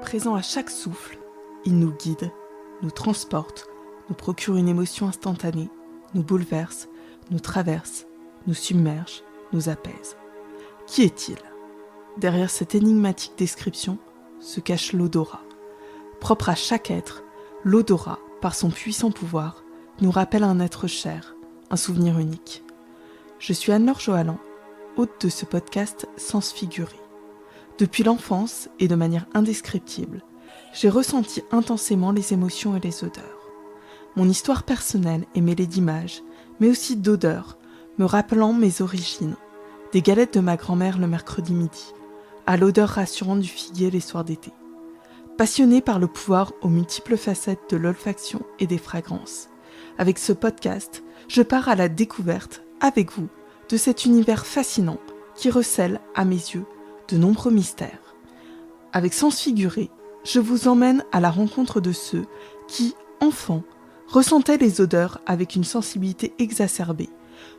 présent à chaque souffle. Il nous guide, nous transporte, nous procure une émotion instantanée, nous bouleverse, nous traverse, nous submerge, nous apaise. Qui est-il ? Derrière cette énigmatique description se cache l'odorat. Propre à chaque être, l'odorat, par son puissant pouvoir, nous rappelle un être cher, un souvenir unique. Je suis Anne-Laure Johalan, hôte de ce podcast Sens figuré. Depuis l'enfance et de manière indescriptible, j'ai ressenti intensément les émotions et les odeurs. Mon histoire personnelle est mêlée d'images, mais aussi d'odeurs, me rappelant mes origines, des galettes de ma grand-mère le mercredi midi, à l'odeur rassurante du figuier les soirs d'été. Passionnée par le pouvoir aux multiples facettes de l'olfaction et des fragrances, avec ce podcast, je pars à la découverte, avec vous, de cet univers fascinant qui recèle, à mes yeux, de nombreux mystères. Avec Sens figuré, je vous emmène à la rencontre de ceux qui, enfants, ressentaient les odeurs avec une sensibilité exacerbée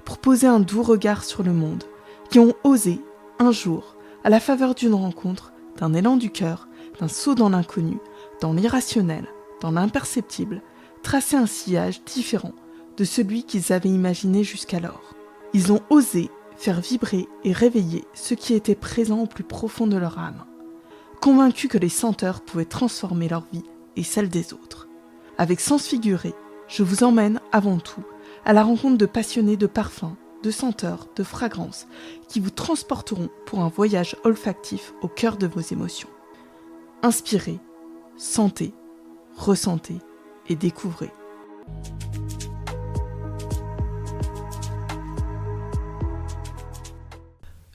pour poser un doux regard sur le monde, qui ont osé, un jour, à la faveur d'une rencontre, d'un élan du cœur, d'un saut dans l'inconnu, dans l'irrationnel, dans l'imperceptible, tracer un sillage différent de celui qu'ils avaient imaginé jusqu'alors. Ils ont osé faire vibrer et réveiller ce qui était présent au plus profond de leur âme, convaincus que les senteurs pouvaient transformer leur vie et celle des autres. Avec Sens figuré, je vous emmène avant tout à la rencontre de passionnés de parfums, de senteurs, de fragrances qui vous transporteront pour un voyage olfactif au cœur de vos émotions. Inspirez, sentez, ressentez et découvrez.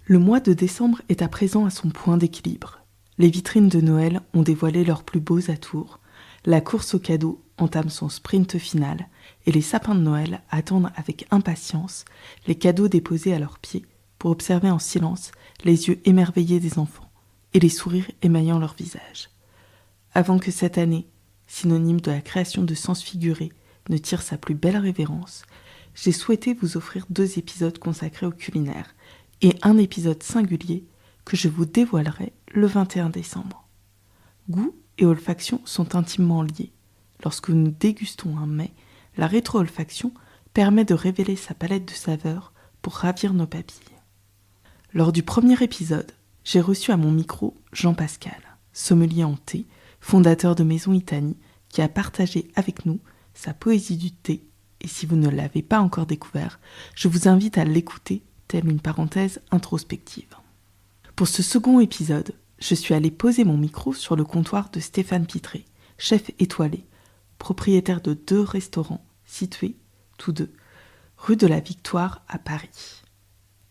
Le mois de décembre est à présent à son point d'équilibre. Les vitrines de Noël ont dévoilé leurs plus beaux atours, la course aux cadeaux entame son sprint final et les sapins de Noël attendent avec impatience les cadeaux déposés à leurs pieds pour observer en silence les yeux émerveillés des enfants et les sourires émaillant leurs visages. Avant que cette année, synonyme de la création de Sens figuré, ne tire sa plus belle révérence, j'ai souhaité vous offrir 2 épisodes consacrés au culinaire et un épisode singulier que je vous dévoilerai le 21 décembre. Goût et olfaction sont intimement liés. Lorsque nous dégustons un mets, la rétro-olfaction permet de révéler sa palette de saveurs pour ravir nos papilles. Lors du premier épisode, j'ai reçu à mon micro Jean-Pascal, sommelier en thé, fondateur de Maison Itanie, qui a partagé avec nous sa poésie du thé. Et si vous ne l'avez pas encore découvert, je vous invite à l'écouter telle une parenthèse introspective. Pour ce second épisode, je suis allée poser mon micro sur le comptoir de Stéphane Pitré, chef étoilé, propriétaire de 2 restaurants situés, tous deux, rue de la Victoire à Paris.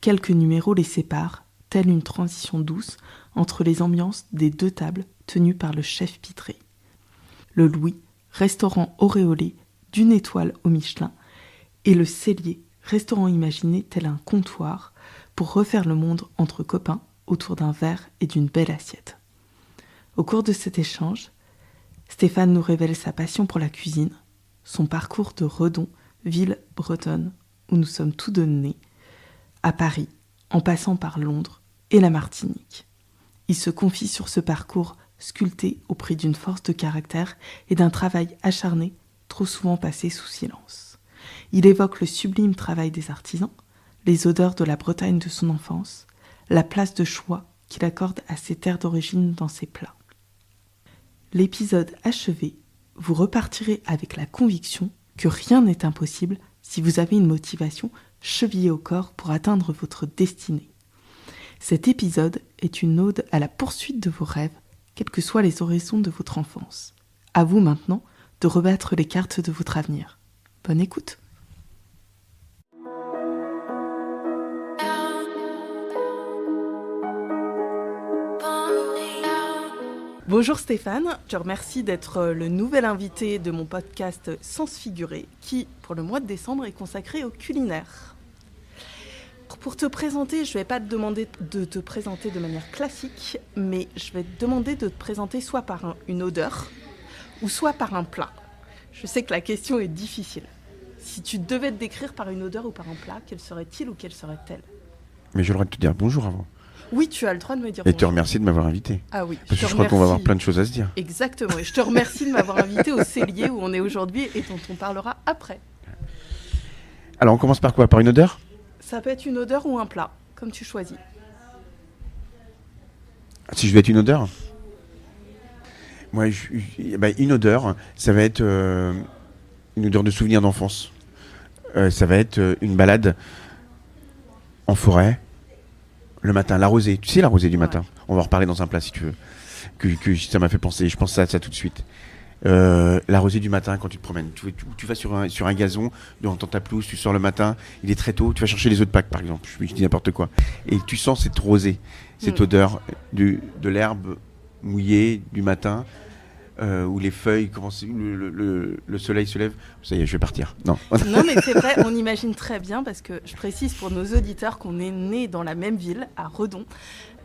Quelques numéros les séparent, telle une transition douce entre les ambiances des 2 tables tenues par le chef Pitré. Le Louis, restaurant auréolé d'1 étoile au Michelin, et le Cellier, restaurant imaginé tel un comptoir pour refaire le monde entre copains autour d'un verre et d'une belle assiette. Au cours de cet échange, Stéphane nous révèle sa passion pour la cuisine, son parcours de Redon, ville bretonne où nous sommes tous 2 nés, à Paris, en passant par Londres et la Martinique. Il se confie sur ce parcours sculpté au prix d'une force de caractère et d'un travail acharné, trop souvent passé sous silence. Il évoque le sublime travail des artisans, les odeurs de la Bretagne de son enfance, la place de choix qu'il accorde à ses terres d'origine dans ses plats. L'épisode achevé, vous repartirez avec la conviction que rien n'est impossible si vous avez une motivation chevillée au corps pour atteindre votre destinée. Cet épisode est une ode à la poursuite de vos rêves, quels que soient les horizons de votre enfance. À vous maintenant de rebattre les cartes de votre avenir. Bonne écoute. Bonjour Stéphane, je te remercie d'être le nouvel invité de mon podcast Sens figuré qui, pour le mois de décembre, est consacré au culinaire. Pour te présenter, je ne vais pas te demander de te présenter de manière classique, mais je vais te demander de te présenter soit par une odeur ou soit par un plat. Je sais que la question est difficile. Si tu devais te décrire par une odeur ou par un plat, quel serait-il ou quelle serait-elle ? Mais j'ai le droit de te dire bonjour avant. Oui, tu as le droit de me dire Et bonjour. te remercier de m'avoir invité. Ah oui, Parce que je crois qu'on va avoir plein de choses à se dire. Exactement, et je te remercie de m'avoir invité au cellier où on est aujourd'hui et dont on parlera après. Alors, on commence par quoi? Par une odeur? Ça peut être une odeur ou un plat, comme tu choisis. Si je vais être une odeur? Moi, une odeur, ça va être une odeur de souvenir d'enfance. Ça va être une balade en forêt, le matin, la rosée. Tu sais, la rosée du matin. On va en reparler dans un plat si tu veux. Que ça m'a fait penser, je pense à ça tout de suite. La rosée du matin quand tu te promènes. Tu vas sur un gazon, dans ta pelouse, tu sors le matin, il est très tôt, tu vas chercher les œufs de Pâques par exemple, je dis n'importe quoi. Et tu sens cette rosée, cette odeur de l'herbe mouillée du matin, où les feuilles commencent, le soleil se lève. Ça y est, je vais partir. Non. Non, mais c'est vrai, on imagine très bien, parce que je précise pour nos auditeurs qu'on est nés dans la même ville, à Redon.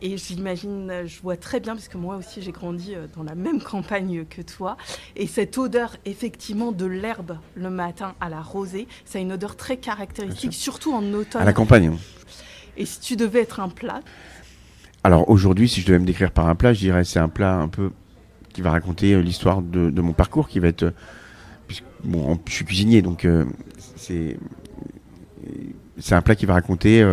Et j'imagine, je vois très bien, parce que moi aussi j'ai grandi dans la même campagne que toi. Et cette odeur, effectivement, de l'herbe le matin à la rosée, ça a une odeur très caractéristique, surtout en automne. À la campagne. Et si tu devais être un plat? Alors aujourd'hui, si je devais me décrire par un plat, je dirais c'est un plat un peu qui va raconter l'histoire de mon parcours, qui va être... Bon, je suis cuisinier, donc c'est un plat qui va raconter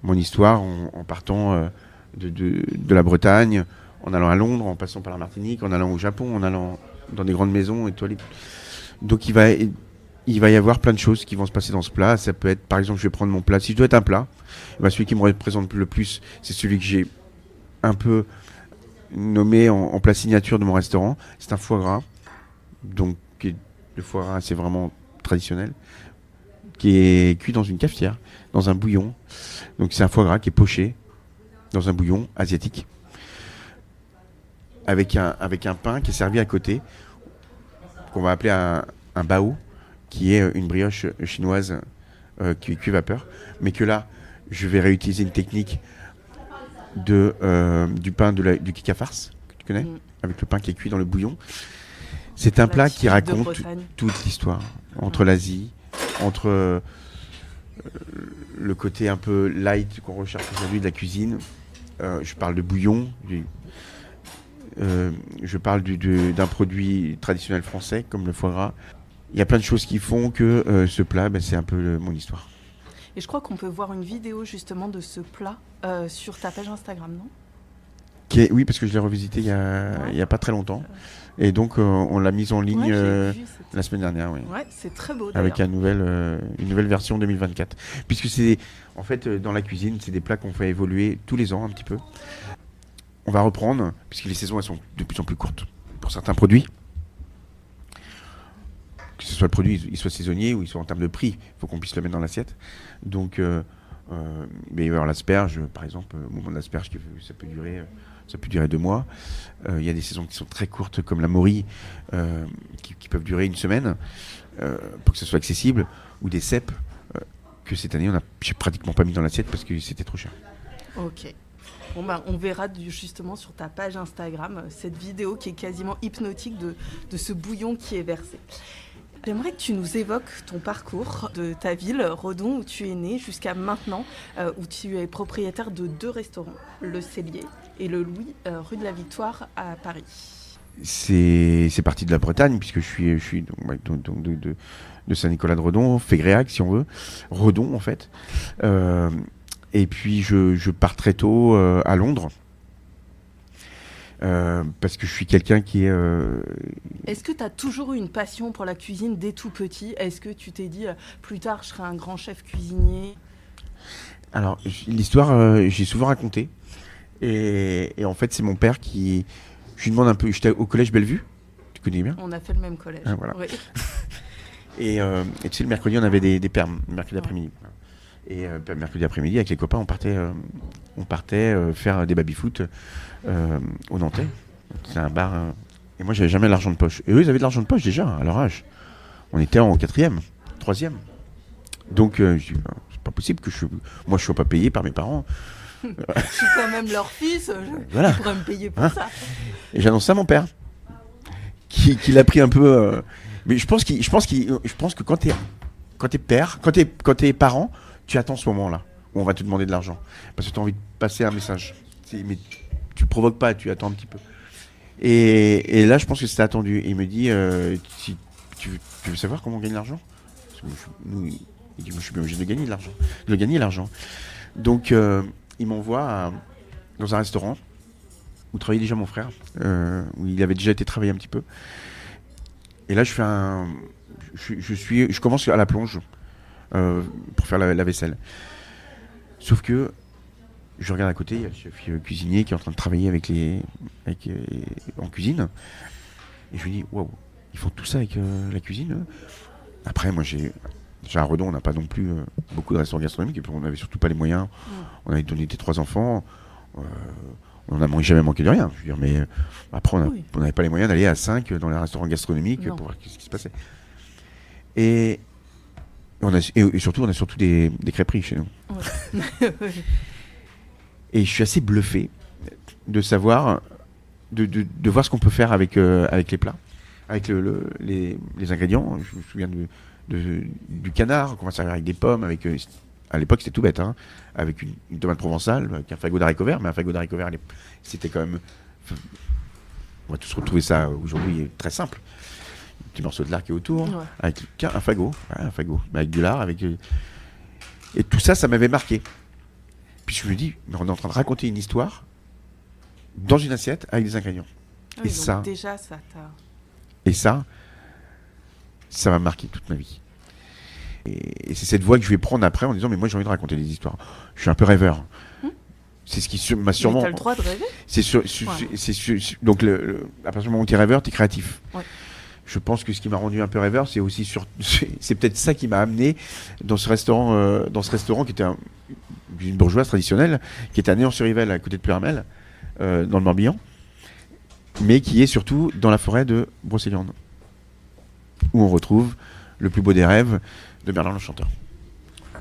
mon histoire en partant de la Bretagne, en allant à Londres, en passant par la Martinique, en allant au Japon, en allant dans des grandes maisons étoilées. Donc il va y avoir plein de choses qui vont se passer dans ce plat. Ça peut être, par exemple, je vais prendre mon plat. Si je dois être un plat, celui qui me représente le plus, c'est celui que j'ai un peu nommé en plat signature de mon restaurant. C'est un foie gras. Donc le foie gras, c'est vraiment traditionnel, qui est cuit dans une cafetière, dans un bouillon. Donc c'est un foie gras qui est poché dans un bouillon asiatique, avec un pain qui est servi à côté, qu'on va appeler un bao, qui est une brioche chinoise qui est cuit vapeur, mais que là, je vais réutiliser une technique du pain du kikafars, que tu connais, avec le pain qui est cuit dans le bouillon. C'est un plat qui raconte toute l'histoire entre l'Asie, entre le côté un peu light qu'on recherche aujourd'hui de la cuisine. Je parle de bouillon, je parle d'un produit traditionnel français comme le foie gras. Il y a plein de choses qui font que ce plat, c'est un peu mon histoire. Et je crois qu'on peut voir une vidéo justement de ce plat sur ta page Instagram, non? Oui, parce que je l'ai revisité il y a pas très longtemps. Et donc, on l'a mise en ligne la semaine dernière. Oui. Ouais, c'est très beau. Avec une nouvelle version 2024. Puisque c'est, en fait, dans la cuisine, c'est des plats qu'on fait évoluer tous les ans un petit peu. On va reprendre, puisque les saisons elles sont de plus en plus courtes pour certains produits. Que ce soit le produit, il soit saisonnier ou il soit en termes de prix, il faut qu'on puisse le mettre dans l'assiette. Donc, il va y avoir l'asperge, par exemple, au moment de l'asperge, ça peut durer 2 mois. Il y a des saisons qui sont très courtes, comme la morille, qui peuvent durer 1 semaine, pour que ce soit accessible, ou des cèpes, que cette année, j'ai pratiquement pas mis dans l'assiette parce que c'était trop cher. Ok. Bon on verra justement sur ta page Instagram cette vidéo qui est quasiment hypnotique de ce bouillon qui est versé. J'aimerais que tu nous évoques ton parcours de ta ville, Redon, où tu es né, jusqu'à maintenant, où tu es propriétaire de 2 restaurants, le Cellier et le Louis, rue de la Victoire à Paris. C'est parti de la Bretagne, puisque je suis donc de Saint-Nicolas de Redon, Fégréac si on veut, Redon en fait. Et puis je pars très tôt à Londres. Parce que je suis quelqu'un qui est... Est-ce que tu as toujours eu une passion pour la cuisine dès tout petit? Est-ce que tu t'es dit, plus tard, je serai un grand chef cuisinier? Alors, l'histoire, j'ai souvent raconté. Et en fait, c'est mon père qui... Je lui demande un peu... J'étais au collège Bellevue, tu connais bien? On a fait le même collège. Ah, voilà. Oui. Et tu sais, le mercredi, on avait des permes, le mercredi après-midi. Et mercredi après-midi, avec les copains, on partait faire des baby-foot au Nantais. C'est un bar. Et moi, j'avais jamais l'argent de poche. Et eux, ils avaient de l'argent de poche déjà, à leur âge. On était en 4e, 3e. Donc, je dis, c'est pas possible que moi, je sois pas payé par mes parents. Je suis quand même leur fils, voilà. Je pourrais me payer pour ça. Et j'annonce ça à mon père, qui l'a pris un peu. Mais je pense que quand t'es père, quand t'es parent, tu attends ce moment-là. où on va te demander de l'argent. Parce que tu as envie de passer un message. Mais tu provoques pas, tu attends un petit peu. Et là, je pense que c'était attendu. Et il me dit, si tu veux savoir comment on gagne l'argent? Parce que il dit, moi, je suis bien obligé de gagner l'argent. Donc, il m'envoie dans un restaurant où travaillait déjà mon frère, où il avait déjà été travailler un petit peu. Et là, je commence à la plonge pour faire la vaisselle. Sauf que je regarde à côté, il y a le chef cuisinier qui est en train de travailler en cuisine. Et je lui dis, waouh, ils font tout ça avec la cuisine, eux. Après, moi, déjà à Redon, on n'a pas non plus beaucoup de restaurants gastronomiques, et puis on n'avait surtout pas les moyens. On avait donné tes 3 enfants, on n'a jamais manqué de rien. Je veux dire, mais après, on n'avait pas les moyens d'aller à 5 dans les restaurants gastronomiques pour voir ce qui se passait. Et surtout, on a surtout des crêperies chez nous. Ouais. Et je suis assez bluffé de savoir, de voir ce qu'on peut faire avec les plats, avec les ingrédients. Je me souviens du canard qu'on va servir avec des pommes, à l'époque c'était tout bête, hein, avec une tomate provençale, avec un fagot d'haricots verts, mais un fagot d'haricots verts, c'était quand même... On va tous retrouver ça aujourd'hui très simple. Un petit morceau de lard qui est autour, avec un fagot, avec du lard, et tout ça, ça m'avait marqué. Puis je me dis, mais on est en train de raconter une histoire dans une assiette avec des ingrédients. Oui, et ça, déjà, ça t'a... Et ça m'a marqué toute ma vie. Et c'est cette voie que je vais prendre après en disant, mais moi j'ai envie de raconter des histoires. Je suis un peu rêveur. C'est ce qui m'a sûrement... Mais t'as le droit de rêver. Donc, à partir du moment où t'es rêveur, t'es créatif. Ouais. Je pense que ce qui m'a rendu un peu rêveur, c'est aussi c'est peut-être ça qui m'a amené dans ce restaurant qui était une bourgeoise traditionnelle, qui était à Néant-sur-Yvel, à côté de Puermel, dans le Morbihan, mais qui est surtout dans la forêt de Brocéliande, où on retrouve le plus beau des rêves de Merlin l'Enchanteur.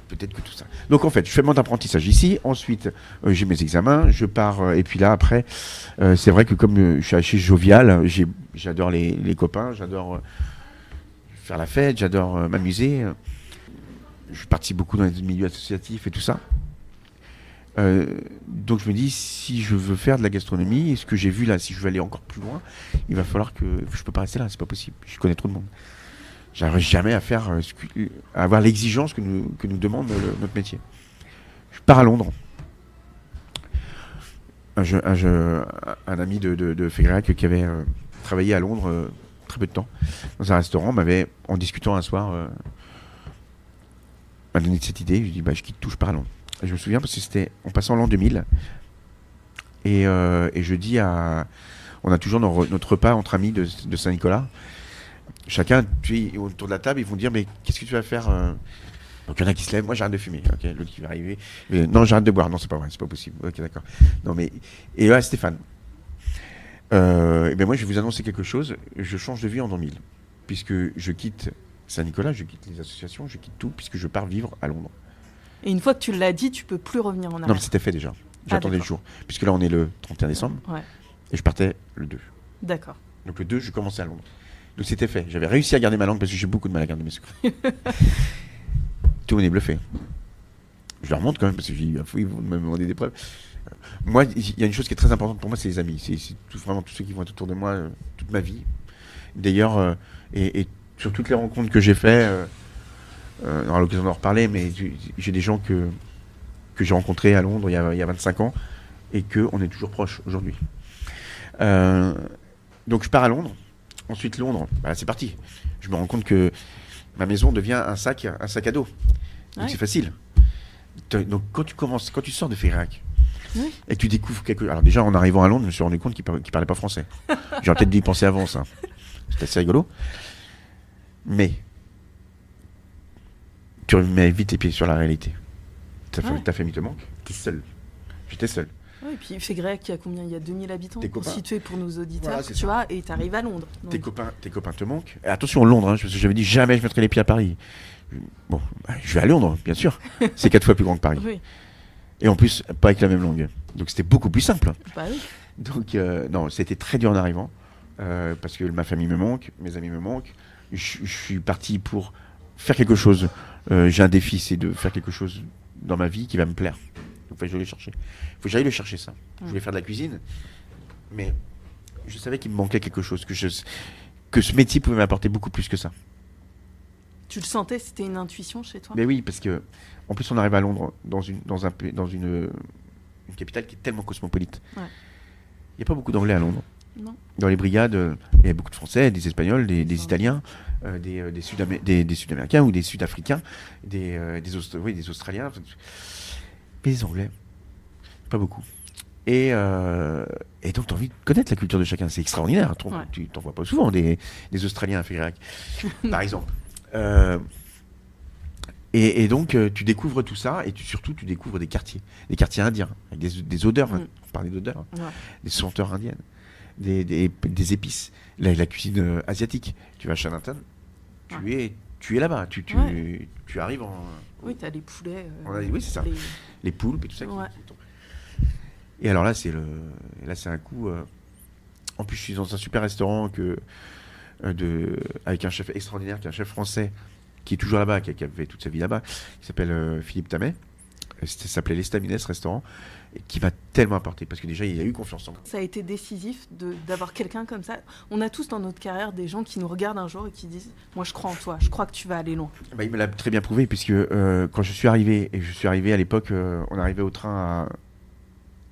Peut-être que tout ça. Donc en fait, je fais mon apprentissage ici, ensuite j'ai mes examens, je pars, et puis là après, c'est vrai que comme je suis assez jovial, j'adore les copains, j'adore faire la fête, j'adore m'amuser. Je participe beaucoup dans les milieux associatifs et tout ça. Donc je me dis, si je veux faire de la gastronomie, et ce que j'ai vu là, si je veux aller encore plus loin, il va falloir que... Je peux pas rester là, c'est pas possible, je connais trop de monde. J'arrive jamais à avoir l'exigence que nous demande notre métier. Je pars à Londres. Un ami de Fégrac qui avait travaillé à Londres très peu de temps dans un restaurant m'avait, en discutant un soir, m'a donné cette idée. Je lui ai dit, je quitte tout, je pars à Londres. Et je me souviens parce que c'était en passant l'an 2000. Et je dis on a toujours notre repas entre amis de Saint-Nicolas. Chacun, autour de la table, ils vont dire, mais qu'est-ce que tu vas faire Donc il y en a qui se lèvent, moi j'arrête de fumer, ok, l'autre qui va arriver, non j'arrête de boire, non c'est pas vrai, c'est pas possible, ok d'accord. Non mais, et là Stéphane, et ben moi je vais vous annoncer quelque chose, je change de vie en 2000, puisque je quitte Saint-Nicolas, je quitte les associations, je quitte tout, puisque je pars vivre à Londres. Et une fois que tu l'as dit, tu peux plus revenir en arrière. Non mais c'était fait déjà, j'attendais le jour, puisque là on est le 31 décembre, et je partais le 2. D'accord. Donc le 2 je commençais à Londres. Donc c'était fait. J'avais réussi à garder ma langue parce que j'ai beaucoup de mal à garder mes secrets. Tout le monde est bluffé. Je leur montre quand même parce que ils vont me demander des preuves. Moi, il y a une chose qui est très importante pour moi, c'est les amis. C'est vraiment tous ceux qui vont être autour de moi toute ma vie. D'ailleurs, et sur toutes les rencontres que j'ai faites, on aura l'occasion d'en reparler, mais j'ai des gens que j'ai rencontrés à Londres il y a 25 ans et qu'on est toujours proches aujourd'hui. Donc je pars à Londres. Ensuite, Londres, c'est parti. Je me rends compte que ma maison devient un sac à dos. Donc c'est facile. Donc quand tu sors de Férac et que tu découvres quelque chose. Alors déjà, en arrivant à Londres, je me suis rendu compte qu'il parlait pas français. J'aurais peut-être dû y penser avant ça. C'était assez rigolo. Mais tu mets vite les pieds sur la réalité. Ta famille te manque. T'es seul. J'étais seul. Oui, et puis Fégrac, il y a combien ? Il y a 2000 habitants constitués pour nos auditeurs, voilà, tu vois, et tu arrives à Londres. Donc. Tes copains te manquent. Et attention, Londres, parce que j'avais dit jamais je mettrai les pieds à Paris. Bon, je vais à Londres, bien sûr. C'est 4 fois plus grand que Paris. Oui. Et en plus, pas avec la même langue. Donc c'était beaucoup plus simple. Bah oui. Donc, non, c'était très dur en arrivant, parce que ma famille me manque, mes amis me manquent. Je suis parti pour faire quelque chose. J'ai un défi, c'est de faire quelque chose dans ma vie qui va me plaire. Donc, je vais le chercher. Il faut que j'aille le chercher, ça. Je voulais faire de la cuisine, mais je savais qu'il me manquait quelque chose, que ce métier pouvait m'apporter beaucoup plus que ça. Tu le sentais, c'était une intuition chez toi? Mais oui, parce que en plus on arrive à Londres dans une capitale qui est tellement cosmopolite. Il n'y a pas beaucoup d'anglais à Londres. Non. Dans les brigades, il y a beaucoup de Français, des Espagnols, des Italiens, des Sud-Américains ou des Sud-Africains, des Australiens. Mais les Anglais, pas beaucoup. Et donc, tu as envie de connaître la culture de chacun. C'est extraordinaire. Tu t'en vois pas souvent, des Australiens à Fégrac, par exemple. Et donc, tu découvres tout ça, et surtout, tu découvres des quartiers indiens, avec des odeurs, on parlait d'odeurs, des senteurs indiennes, des épices, la cuisine asiatique. Tu vas à Chinatown, tu es là-bas, tu arrives en... Oui, tu as les poulets. Oui, c'est ça. Les poulpes et tout ça. Et alors là, c'est un coup... En plus, je suis dans un super restaurant avec un chef extraordinaire, qui est un chef français, qui est toujours là-bas, qui a fait toute sa vie là-bas, qui s'appelle Philippe Tamet. Ça s'appelait l'Estaminet, ce restaurant, et qui m'a tellement apporté, parce que déjà, il a eu confiance en moi. Ça a été décisif d'avoir quelqu'un comme ça. On a tous dans notre carrière des gens qui nous regardent un jour et qui disent « Moi, je crois en toi, je crois que tu vas aller loin. » Il me l'a très bien prouvé, puisque quand je suis arrivé à l'époque, on arrivait au train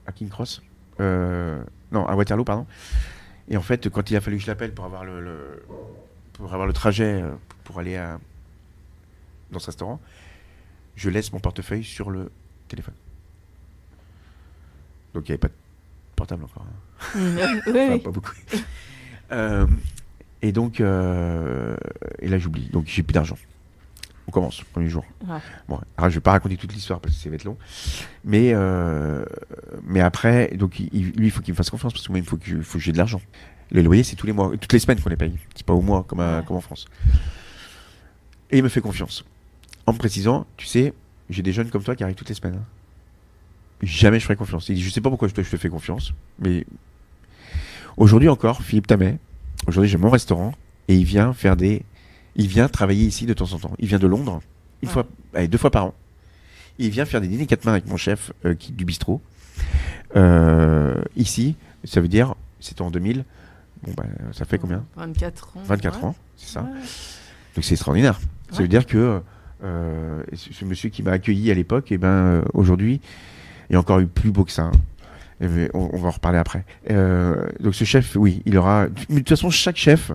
à King Cross, à Waterloo, pardon. Et en fait, quand il a fallu que je l'appelle pour avoir le trajet pour aller dans ce restaurant, je laisse mon portefeuille sur le téléphone. Donc il n'y avait pas de portable encore. Oui. Pas beaucoup. Et donc, et là j'oublie. Donc j'ai plus d'argent. On commence, le premier jour. Ouais. Bon, alors je vais pas raconter toute l'histoire parce que ça va être long. Mais après, donc lui, il faut qu'il me fasse confiance parce que moi, il faut que j'ai de l'argent. Le loyer, c'est tous les mois, toutes les semaines qu'on les paye. C'est pas au mois comme en France. Et il me fait confiance. En me précisant, tu sais, j'ai des jeunes comme toi qui arrivent toutes les semaines. Jamais je ferai confiance. Il dit, je sais pas pourquoi je te fais confiance, mais aujourd'hui encore, Philippe Tamet, aujourd'hui j'ai mon restaurant et il vient travailler ici de temps en temps. Il vient de Londres, 2 fois par an. Il vient faire des dîners 4 mains avec mon chef du bistrot. Ici, ça veut dire, c'était en 2000. Bon, ça fait combien ? 24 ans. 24 ans, c'est ça. Ouais. Donc c'est extraordinaire. Ça veut dire que ce monsieur qui m'a accueilli à l'époque, aujourd'hui, il y a encore eu plus beau que ça. On va en reparler après. Donc ce chef, oui, il aura... Mais de toute façon, chaque chef...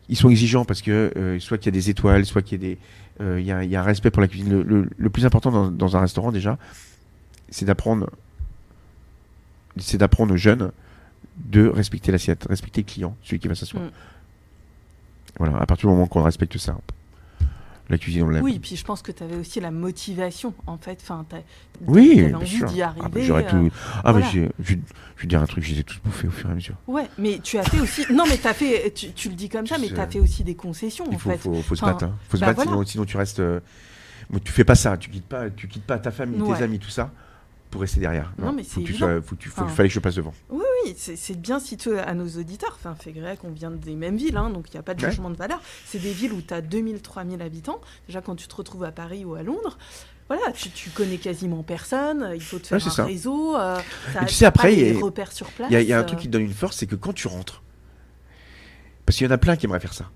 Ils sont exigeants parce que soit qu'il y a des étoiles, soit qu'il y a il y a un respect pour la cuisine. Le plus important dans un restaurant déjà, c'est d'apprendre aux jeunes de respecter l'assiette, respecter le client, celui qui va s'asseoir. Voilà, à partir du moment qu'on respecte ça, la cuisine on l'aime. Oui, puis je pense que tu avais aussi la motivation en fait. Enfin, t'avais envie d'y arriver. J'aurais tout. Voilà. Je vais dire un truc, je les ai tous bouffés au fur et à mesure. Ouais, mais tu as fait aussi. Non, mais t'as fait. Tu le dis comme ça, mais t'as fait aussi des concessions. Il faut se battre. Faut se battre, voilà. sinon tu restes. Tu fais pas ça. Tu quittes pas ta famille, tes amis, tout ça, pour rester derrière. Non, mais c'est. Il fallait que je passe devant. Oui, c'est bien situé à nos auditeurs. Enfin, Fégrac, on vient des mêmes villes, donc il n'y a pas de jugement de valeur. C'est des villes où tu as 2000, 3000 habitants. Déjà, quand tu te retrouves à Paris ou à Londres, voilà, tu connais quasiment personne. Il faut te faire un réseau. Et tu sais, après, il y a des repères sur place. Il y a un truc qui te donne une force, c'est que quand tu rentres, parce qu'il y en a plein qui aimeraient faire ça.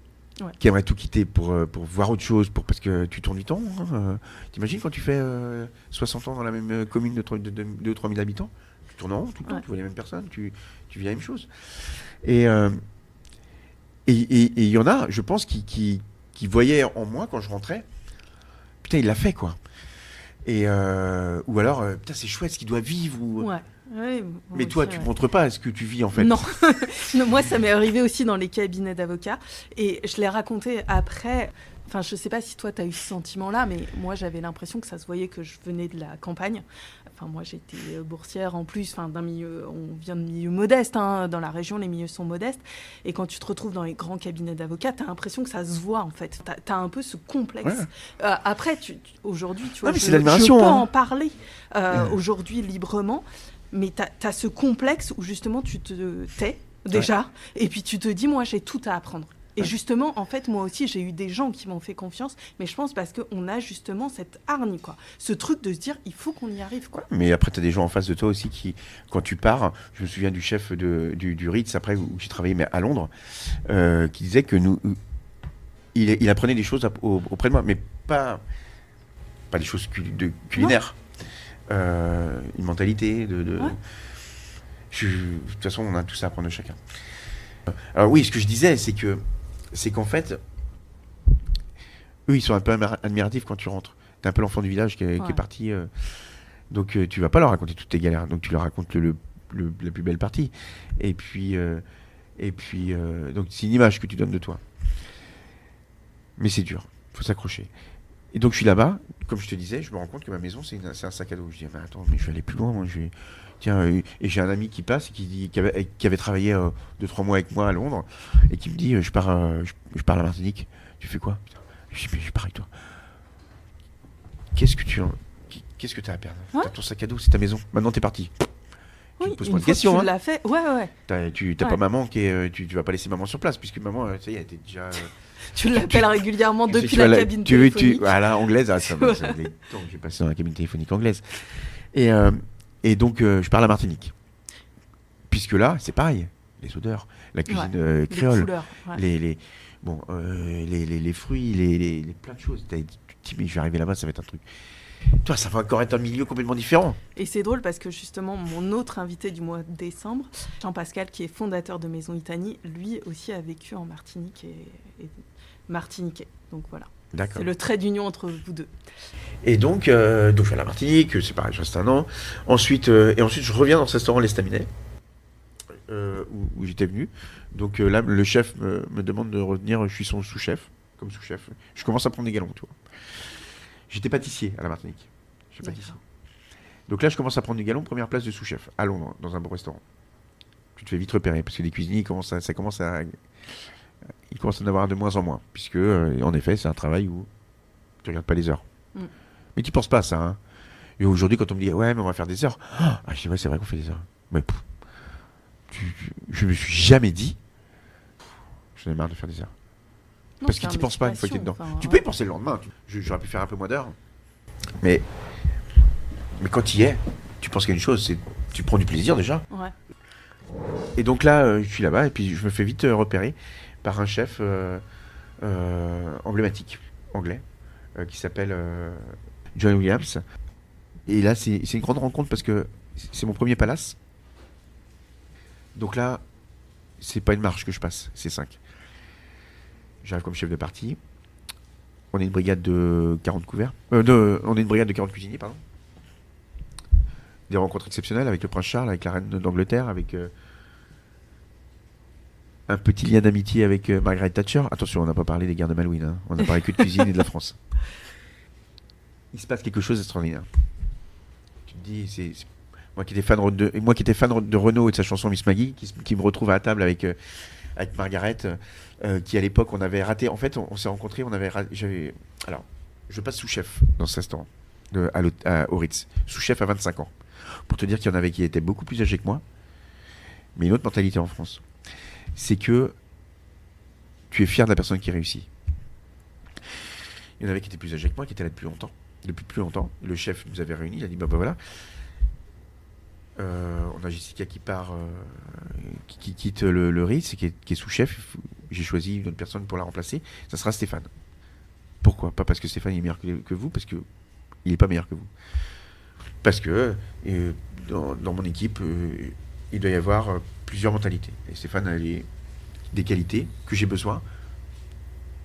Qui aimeraient tout quitter pour voir autre chose, parce que tu tournes du temps. T'imagines quand tu fais 60 ans dans la même commune de 2-3 000 habitants, tu tournes en rond tout le temps, tu vois les mêmes personnes, tu vis la même chose. Et il y en a, je pense, qui voyaient en moi quand je rentrais, putain, il l'a fait, quoi. Et ou alors, putain, c'est chouette ce qu'il doit vivre. Mais toi, tu ne montres pas ce que tu vis, en fait. Non. Moi, ça m'est arrivé aussi dans les cabinets d'avocats. Et je l'ai raconté après. Enfin, je ne sais pas si toi, tu as eu ce sentiment-là, mais moi, j'avais l'impression que ça se voyait que je venais de la campagne. Enfin, moi, j'étais boursière en plus, d'un milieu... On vient de milieux modestes, dans la région, les milieux sont modestes. Et quand tu te retrouves dans les grands cabinets d'avocats, tu as l'impression que ça se voit, en fait. Tu as un peu ce complexe. Après, aujourd'hui, tu vois, je peux en parler aujourd'hui librement. Mais tu as ce complexe où justement tu te tais déjà, et puis tu te dis, moi j'ai tout à apprendre. Et justement, en fait, moi aussi, j'ai eu des gens qui m'ont fait confiance, mais je pense parce qu'on a justement cette hargne, quoi. Ce truc de se dire, il faut qu'on y arrive, quoi. Mais après, tu as des gens en face de toi aussi qui, quand tu pars, je me souviens du chef du Ritz, après, où j'ai travaillé, mais à Londres, qui disait que il apprenait des choses auprès de moi, mais pas des choses culinaires. Une mentalité, Ouais. de toute façon, on a tout ça à apprendre de chacun. Alors oui, ce que je disais, c'est qu'en fait, eux, ils sont un peu admiratifs quand tu rentres. T'es un peu l'enfant du village qui est parti. Donc tu vas pas leur raconter toutes tes galères. Donc tu leur racontes la plus belle partie. Et puis, donc c'est une image que tu donnes de toi. Mais c'est dur. Faut s'accrocher. Et donc je suis là-bas. Comme je te disais, je me rends compte que ma maison, c'est un sac à dos. Je dis, mais attends, mais je vais aller plus loin. Moi, tiens, et j'ai un ami qui passe, qui avait travaillé 2-3 mois avec moi à Londres, et qui me dit, je pars à la Martinique. Tu fais quoi? Je dis, mais je pars avec toi. Qu'est-ce que tu as à perdre? T'as ton sac à dos, c'est ta maison. Maintenant, t'es parti. Tu me poses pas de questions. Tu l'as fait, ouais. T'as pas maman tu vas pas laisser maman sur place, puisque maman, ça y est, elle était déjà. Tu l'appelles régulièrement depuis la cabine téléphonique. Voilà, anglaise. Ça les temps que j'ai passé dans la cabine téléphonique anglaise. Et donc, je pars à la Martinique. Puisque là, c'est pareil. Les odeurs, la cuisine créole, les couleurs, les fruits, les plein de choses. Tu te dis, mais je vais arriver là-bas, ça va être un truc. Toi, ça va encore être un milieu complètement différent. Et c'est drôle parce que justement, mon autre invité du mois de décembre, Jean-Pascal, qui est fondateur de Maison Itanie, lui aussi a vécu en Martinique et martiniquais. Donc voilà. D'accord. C'est le trait d'union entre vous deux. Et donc je vais à la Martinique, c'est pareil, je reste un an. Ensuite, je reviens dans ce restaurant l'Estaminet, où j'étais venu. Donc là, le chef me demande de revenir, je suis son sous-chef, comme sous-chef. Je commence à prendre des galons, tu vois. J'étais pâtissier à la Martinique. Je suis pâtissier. Donc là, je commence à prendre du galon, première place de sous-chef, à Londres, dans un beau restaurant. Tu te fais vite repérer, parce que les cuisiniers, ils commencent à en avoir de moins en moins. Puisque, en effet, c'est un travail où tu regardes pas les heures. Mais tu penses pas à ça. Hein. Et aujourd'hui, quand on me dit, ouais, mais on va faire des heures. Je dis, ouais, c'est vrai qu'on fait des heures. Mais je me suis jamais dit, j'en ai marre de faire des heures. Non, parce que tu n'y penses pas une fois que tu es dedans. Tu peux y penser le lendemain. J'aurais pu faire un peu moins d'heures. Mais quand tu y es, tu penses qu'il y a une chose, c'est tu prends du plaisir déjà. Ouais. Et donc là, je suis là-bas et puis je me fais vite repérer par un chef emblématique anglais qui s'appelle John Williams. Et là, c'est une grande rencontre parce que c'est mon premier palace. Donc là, c'est pas une marche que je passe, c'est 5. J'arrive comme chef de partie. On est une brigade de 40 couverts. On est une brigade de 40 cuisiniers, pardon. Des rencontres exceptionnelles avec le prince Charles, avec la reine d'Angleterre, avec un petit lien d'amitié avec Margaret Thatcher. Attention, on n'a pas parlé des guerres de Malouine. Hein. On n'a parlé que de cuisine et de la France. Il se passe quelque chose d'extraordinaire. Tu te dis, c'est moi qui étais fan de Renaud et de sa chanson Miss Maggie, qui me retrouve à la table avec Margaret, qui à l'époque on avait raté. En fait, on s'est rencontrés, alors, je passe sous-chef dans ce restaurant au Ritz, sous-chef à 25 ans. Pour te dire qu'il y en avait qui étaient beaucoup plus âgés que moi, mais une autre mentalité en France, c'est que tu es fier de la personne qui réussit. Il y en avait qui étaient plus âgés que moi, qui étaient là depuis plus longtemps. Le chef nous avait réunis, il a dit bah voilà. On a Jessica qui part, qui quitte le Ritz, qui est sous-chef. J'ai choisi une autre personne pour la remplacer. Ça sera Stéphane. Pourquoi? Pas parce que Stéphane est meilleur que vous, parce que il n'est pas meilleur que vous. Parce que dans mon équipe, il doit y avoir plusieurs mentalités. Et Stéphane a des qualités que j'ai besoin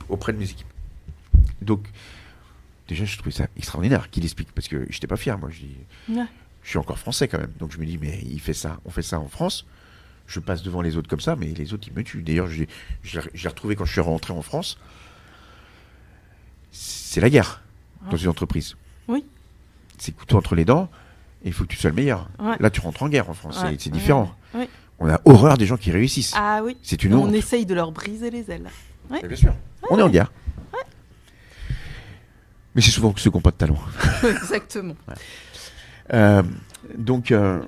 auprès de mes équipes. Donc, déjà, je trouvais ça extraordinaire qu'il explique, parce que je n'étais pas fier, moi. Je suis encore français quand même. Donc je me dis, mais on fait ça en France. Je passe devant les autres comme ça, mais les autres, ils me tuent. D'ailleurs, je l'ai retrouvé quand je suis rentré en France. C'est la guerre dans une entreprise. Oui. C'est couteau entre les dents, et il faut que tu sois le meilleur. Ouais. Là, tu rentres en guerre en France. C'est différent. Ouais. On a horreur des gens qui réussissent. Ah oui. C'est une honte. On essaye de leur briser les ailes. Ouais. Bien sûr. On est en guerre. Ouais. Mais c'est souvent ceux qui n'ont pas de talent. Exactement. Ouais. Donc là,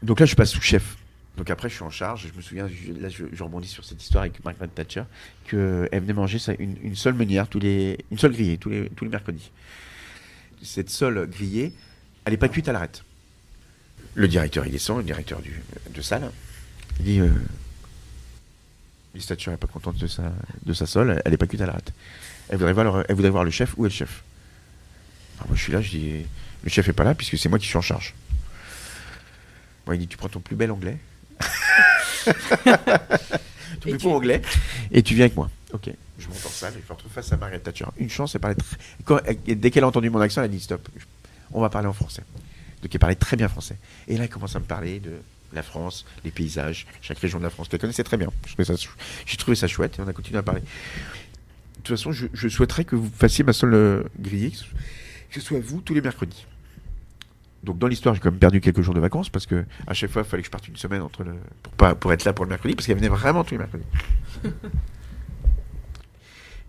je passe sous-chef. Donc après, je suis en charge. Je me souviens, je rebondis sur cette histoire avec Margaret Thatcher, qu'elle venait manger une seule meunière, une seule grillée, tous les mercredis. Cette seule grillée, elle n'est pas cuite à l'arête. Le directeur, il descend, le directeur de salle, il dit Miss Thatcher n'est pas contente de sa sole, elle n'est pas cuite à l'arête. Elle voudrait voir le chef. Où est le chef? Alors moi, je suis là, je dis le chef n'est pas là puisque c'est moi qui suis en charge. Bon, il dit tu prends ton plus bel anglais. Ton plus beau anglais et tu viens avec moi. Ok, je monte en salle et je me retrouve face à Margaret Thatcher. Une chance, elle parlait dès qu'elle a entendu mon accent, elle a dit stop, on va parler en français. Donc elle parlait très bien français. Et là, elle commence à me parler de la France, les paysages, chaque région de la France qu'elle connaissait très bien. J'ai trouvé ça chouette et on a continué à parler. De toute façon, je souhaiterais que vous fassiez ma seule grillée, que ce soit vous tous les mercredis. Donc dans l'histoire, j'ai quand même perdu quelques jours de vacances parce que à chaque fois, il fallait que je parte une semaine pour être là pour le mercredi parce qu'elle venait vraiment tous les mercredis.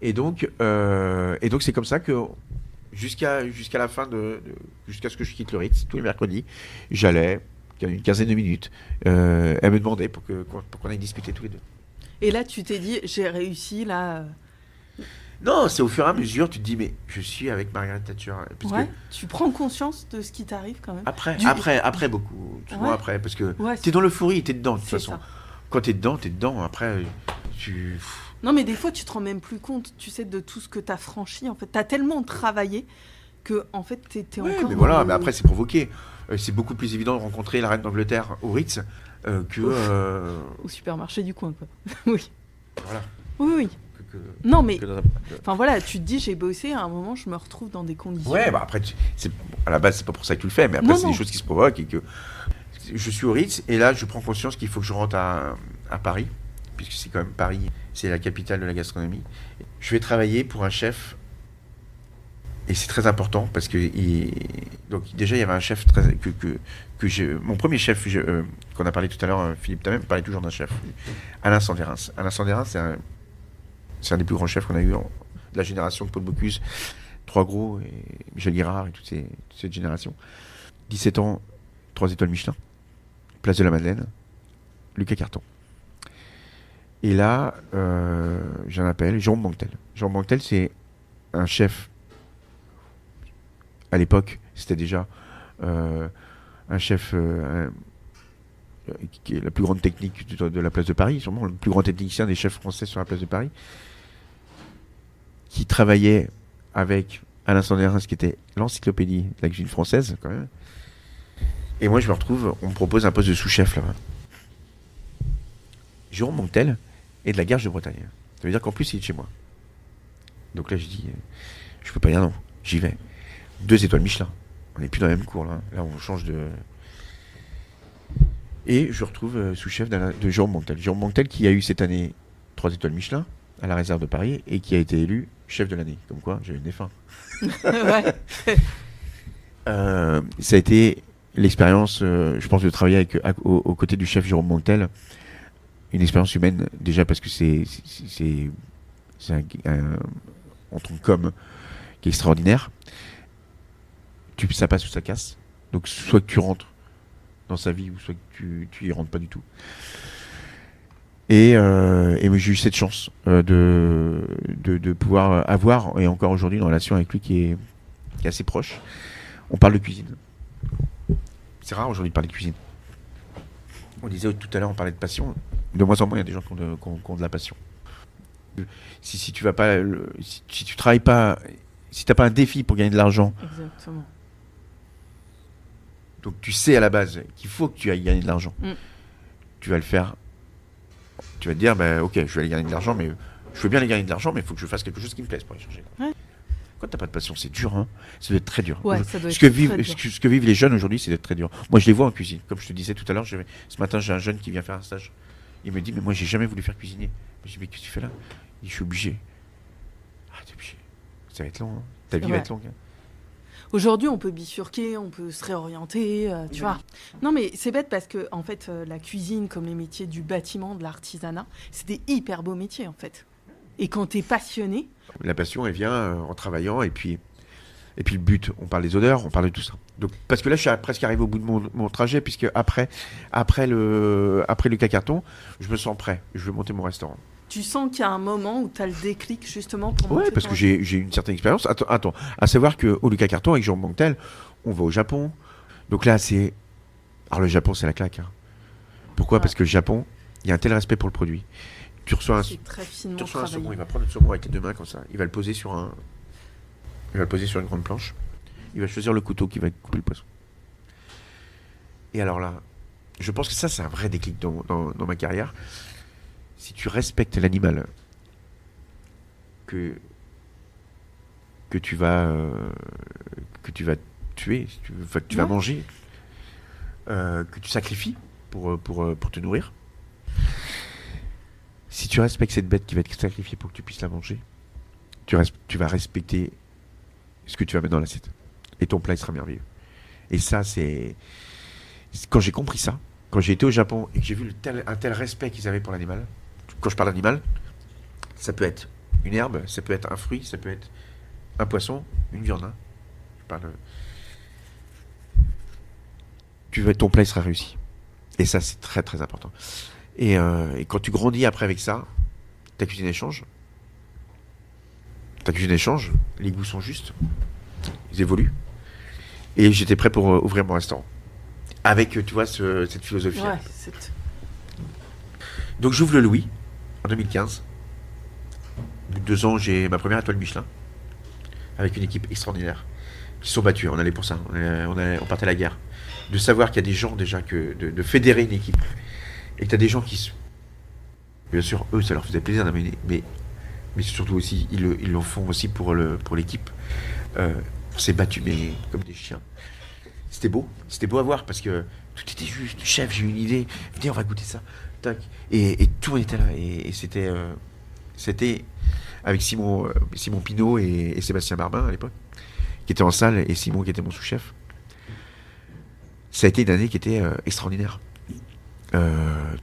Et donc c'est comme ça que jusqu'à la fin jusqu'à ce que je quitte le Ritz, tous les mercredis, j'allais une quinzaine de minutes. Elle me demandait pour qu'on aille discuter tous les deux. Et là, tu t'es dit, j'ai réussi là. Non, c'est au fur et à mesure, tu te dis, mais je suis avec Margaret Thatcher. Ouais, tu prends conscience de ce qui t'arrive quand même. Après beaucoup. Tu vois, après, parce que t'es dans l'euphorie, t'es dedans, de toute façon. Ça. Quand t'es dedans. Après, tu... Non, mais des fois, tu te rends même plus compte, tu sais, de tout ce que t'as franchi. En fait, t'as tellement travaillé que, en fait, t'es encore... mais voilà, mais après, c'est provoqué. C'est beaucoup plus évident de rencontrer la reine d'Angleterre au Ritz que... Au supermarché du coin, quoi. Oui. Voilà. Oui. Non, mais enfin voilà, tu te dis j'ai bossé, à un moment je me retrouve dans des conditions. Ouais, bah après, à la base c'est pas pour ça que tu le fais, mais après c'est des choses qui se provoquent et que je suis au Ritz et là je prends conscience qu'il faut que je rentre à Paris, puisque c'est quand même Paris, c'est la capitale de la gastronomie. Je vais travailler pour un chef et c'est très important parce que donc déjà il y avait un chef mon premier chef qu'on a parlé tout à l'heure, Philippe Tamem parlait toujours d'un chef, Alain Sandérins. Alain Sandérins c'est un des plus grands chefs qu'on a eu de la génération de Paul Bocuse, Trois Gros et Michel Guérard et toute cette génération. 17 ans, 3 étoiles Michelin, Place de la Madeleine, Lucas Carton. Et là, j'en appelle Jérôme Banquetel. Jérôme Banquetel, c'est un chef, à l'époque, c'était déjà un chef qui est la plus grande technique de la place de Paris, sûrement le plus grand technicien des chefs français sur la place de Paris, qui travaillait avec Alain Sandérins, qui était l'encyclopédie de la cuisine française, quand même. Et moi, je me retrouve, on me propose un poste de sous-chef là-bas. Jérôme Banquetel est de la Garge de Bretagne. Ça veut dire qu'en plus, il est de chez moi. Donc là, je dis, je peux pas dire non, j'y vais. 2 étoiles Michelin. On n'est plus dans la même cour, là. Là, on change de... Et je retrouve sous-chef de Jérôme Banquetel. Jérôme Banquetel qui a eu cette année 3 étoiles Michelin à la réserve de Paris et qui a été élu chef de l'année. Comme quoi, j'ai eu des fins. Ouais. Ça a été l'expérience, je pense, de travailler aux côtés du chef Jérôme Banquetel. Une expérience humaine, déjà parce que c'est on tombe comme qui est extraordinaire. Ça passe ou ça casse. Donc, soit que tu rentres dans sa vie ou soit que tu y rentres pas du tout. Et j'ai eu cette chance de pouvoir avoir, et encore aujourd'hui, une relation avec lui qui est assez proche. On parle de cuisine. C'est rare aujourd'hui de parler de cuisine. On disait tout à l'heure, on parlait de passion. De moins en moins, il y a des gens qui ont de la passion. Si tu vas pas, si tu travailles pas, si t'as pas un défi pour gagner de l'argent. Exactement. Donc tu sais à la base qu'il faut que tu ailles gagner de l'argent. Tu vas le faire. Tu vas te dire, ok, je vais aller gagner de l'argent, mais je veux bien aller gagner de l'argent, mais il faut que je fasse quelque chose qui me plaise pour y changer. Ouais. Quand t'as pas de passion, c'est dur, hein. Ça doit être très dur. Ouais, ça doit ce que vivent les jeunes aujourd'hui, c'est d'être très dur. Moi, je les vois en cuisine. Comme je te disais tout à l'heure, ce matin, j'ai un jeune qui vient faire un stage. Il me dit, mais moi, j'ai jamais voulu faire cuisinier. Je dis, mais qu'est-ce que tu fais là? Il dit, je suis obligé. Ah, t'es obligé. Ça va être long, hein. Ta vie va être longue. Hein. Aujourd'hui, on peut bifurquer, on peut se réorienter, tu vois. Non, mais c'est bête parce que, en fait, la cuisine, comme les métiers du bâtiment, de l'artisanat, c'est des hyper beaux métiers, en fait. Et quand t'es passionné... La passion, elle vient en travaillant, et puis Et puis le but, on parle des odeurs, on parle de tout ça. Donc, parce que là, je suis presque arrivé au bout de mon trajet, puisque après le cacarton, je me sens prêt. Je veux monter mon restaurant. Tu sens qu'il y a un moment où tu as le déclic justement pour monter Ouais, parce ton que j'ai une certaine expérience. Attends, à savoir qu'au Lucas Carton, avec Jean Banquetel, on va au Japon. Donc là, c'est... Alors le Japon, c'est la claque. Hein. Pourquoi ? Ouais. Parce que le Japon, il y a un tel respect pour le produit. Tu reçois un très finement tu reçois un travaillé. saumon, il va prendre le saumon avec les deux mains comme ça. Il va le poser sur une grande planche. Il va choisir le couteau qui va couper le poisson. Et alors là, je pense que ça, c'est un vrai déclic dans ma carrière. Si tu respectes l'animal que tu vas tuer, que tu vas manger, que tu sacrifies pour te nourrir. Si tu respectes cette bête qui va être sacrifiée pour que tu puisses la manger, tu vas respecter ce que tu vas mettre dans l'assiette. Et ton plat, il sera merveilleux. Et ça, c'est... Quand j'ai compris ça, quand j'ai été au Japon et que j'ai vu un tel respect qu'ils avaient pour l'animal, quand je parle d'animal, ça peut être une herbe, ça peut être un fruit, ça peut être un poisson, une viande. Hein. Je parle... ton plat, il sera réussi. Et ça, c'est très, très important. Et quand tu grandis après avec ça, ta cuisine échange. Les goûts sont justes, ils évoluent. Et j'étais prêt pour ouvrir mon restaurant. Avec, tu vois, cette philosophie. Ouais, Donc j'ouvre le Louis, en 2015. Au bout de 2 ans, j'ai ma première étoile Michelin. Avec une équipe extraordinaire. Qui se sont battus, on allait pour ça. On partait à la guerre. De savoir qu'il y a des gens déjà, de fédérer une équipe. Et que tu as des gens qui... Bien sûr, eux, ça leur faisait plaisir d'amener. Mais surtout aussi, ils le font aussi pour l'équipe. On s'est battus, mais comme des chiens. C'était beau à voir parce que tout était juste. Chef, j'ai une idée. Venez, on va goûter ça. Tac. Et tout était là. Et c'était avec Simon Pinault et Sébastien Barbin à l'époque, qui étaient en salle, et Simon qui était mon sous-chef. Ça a été une année qui était extraordinaire.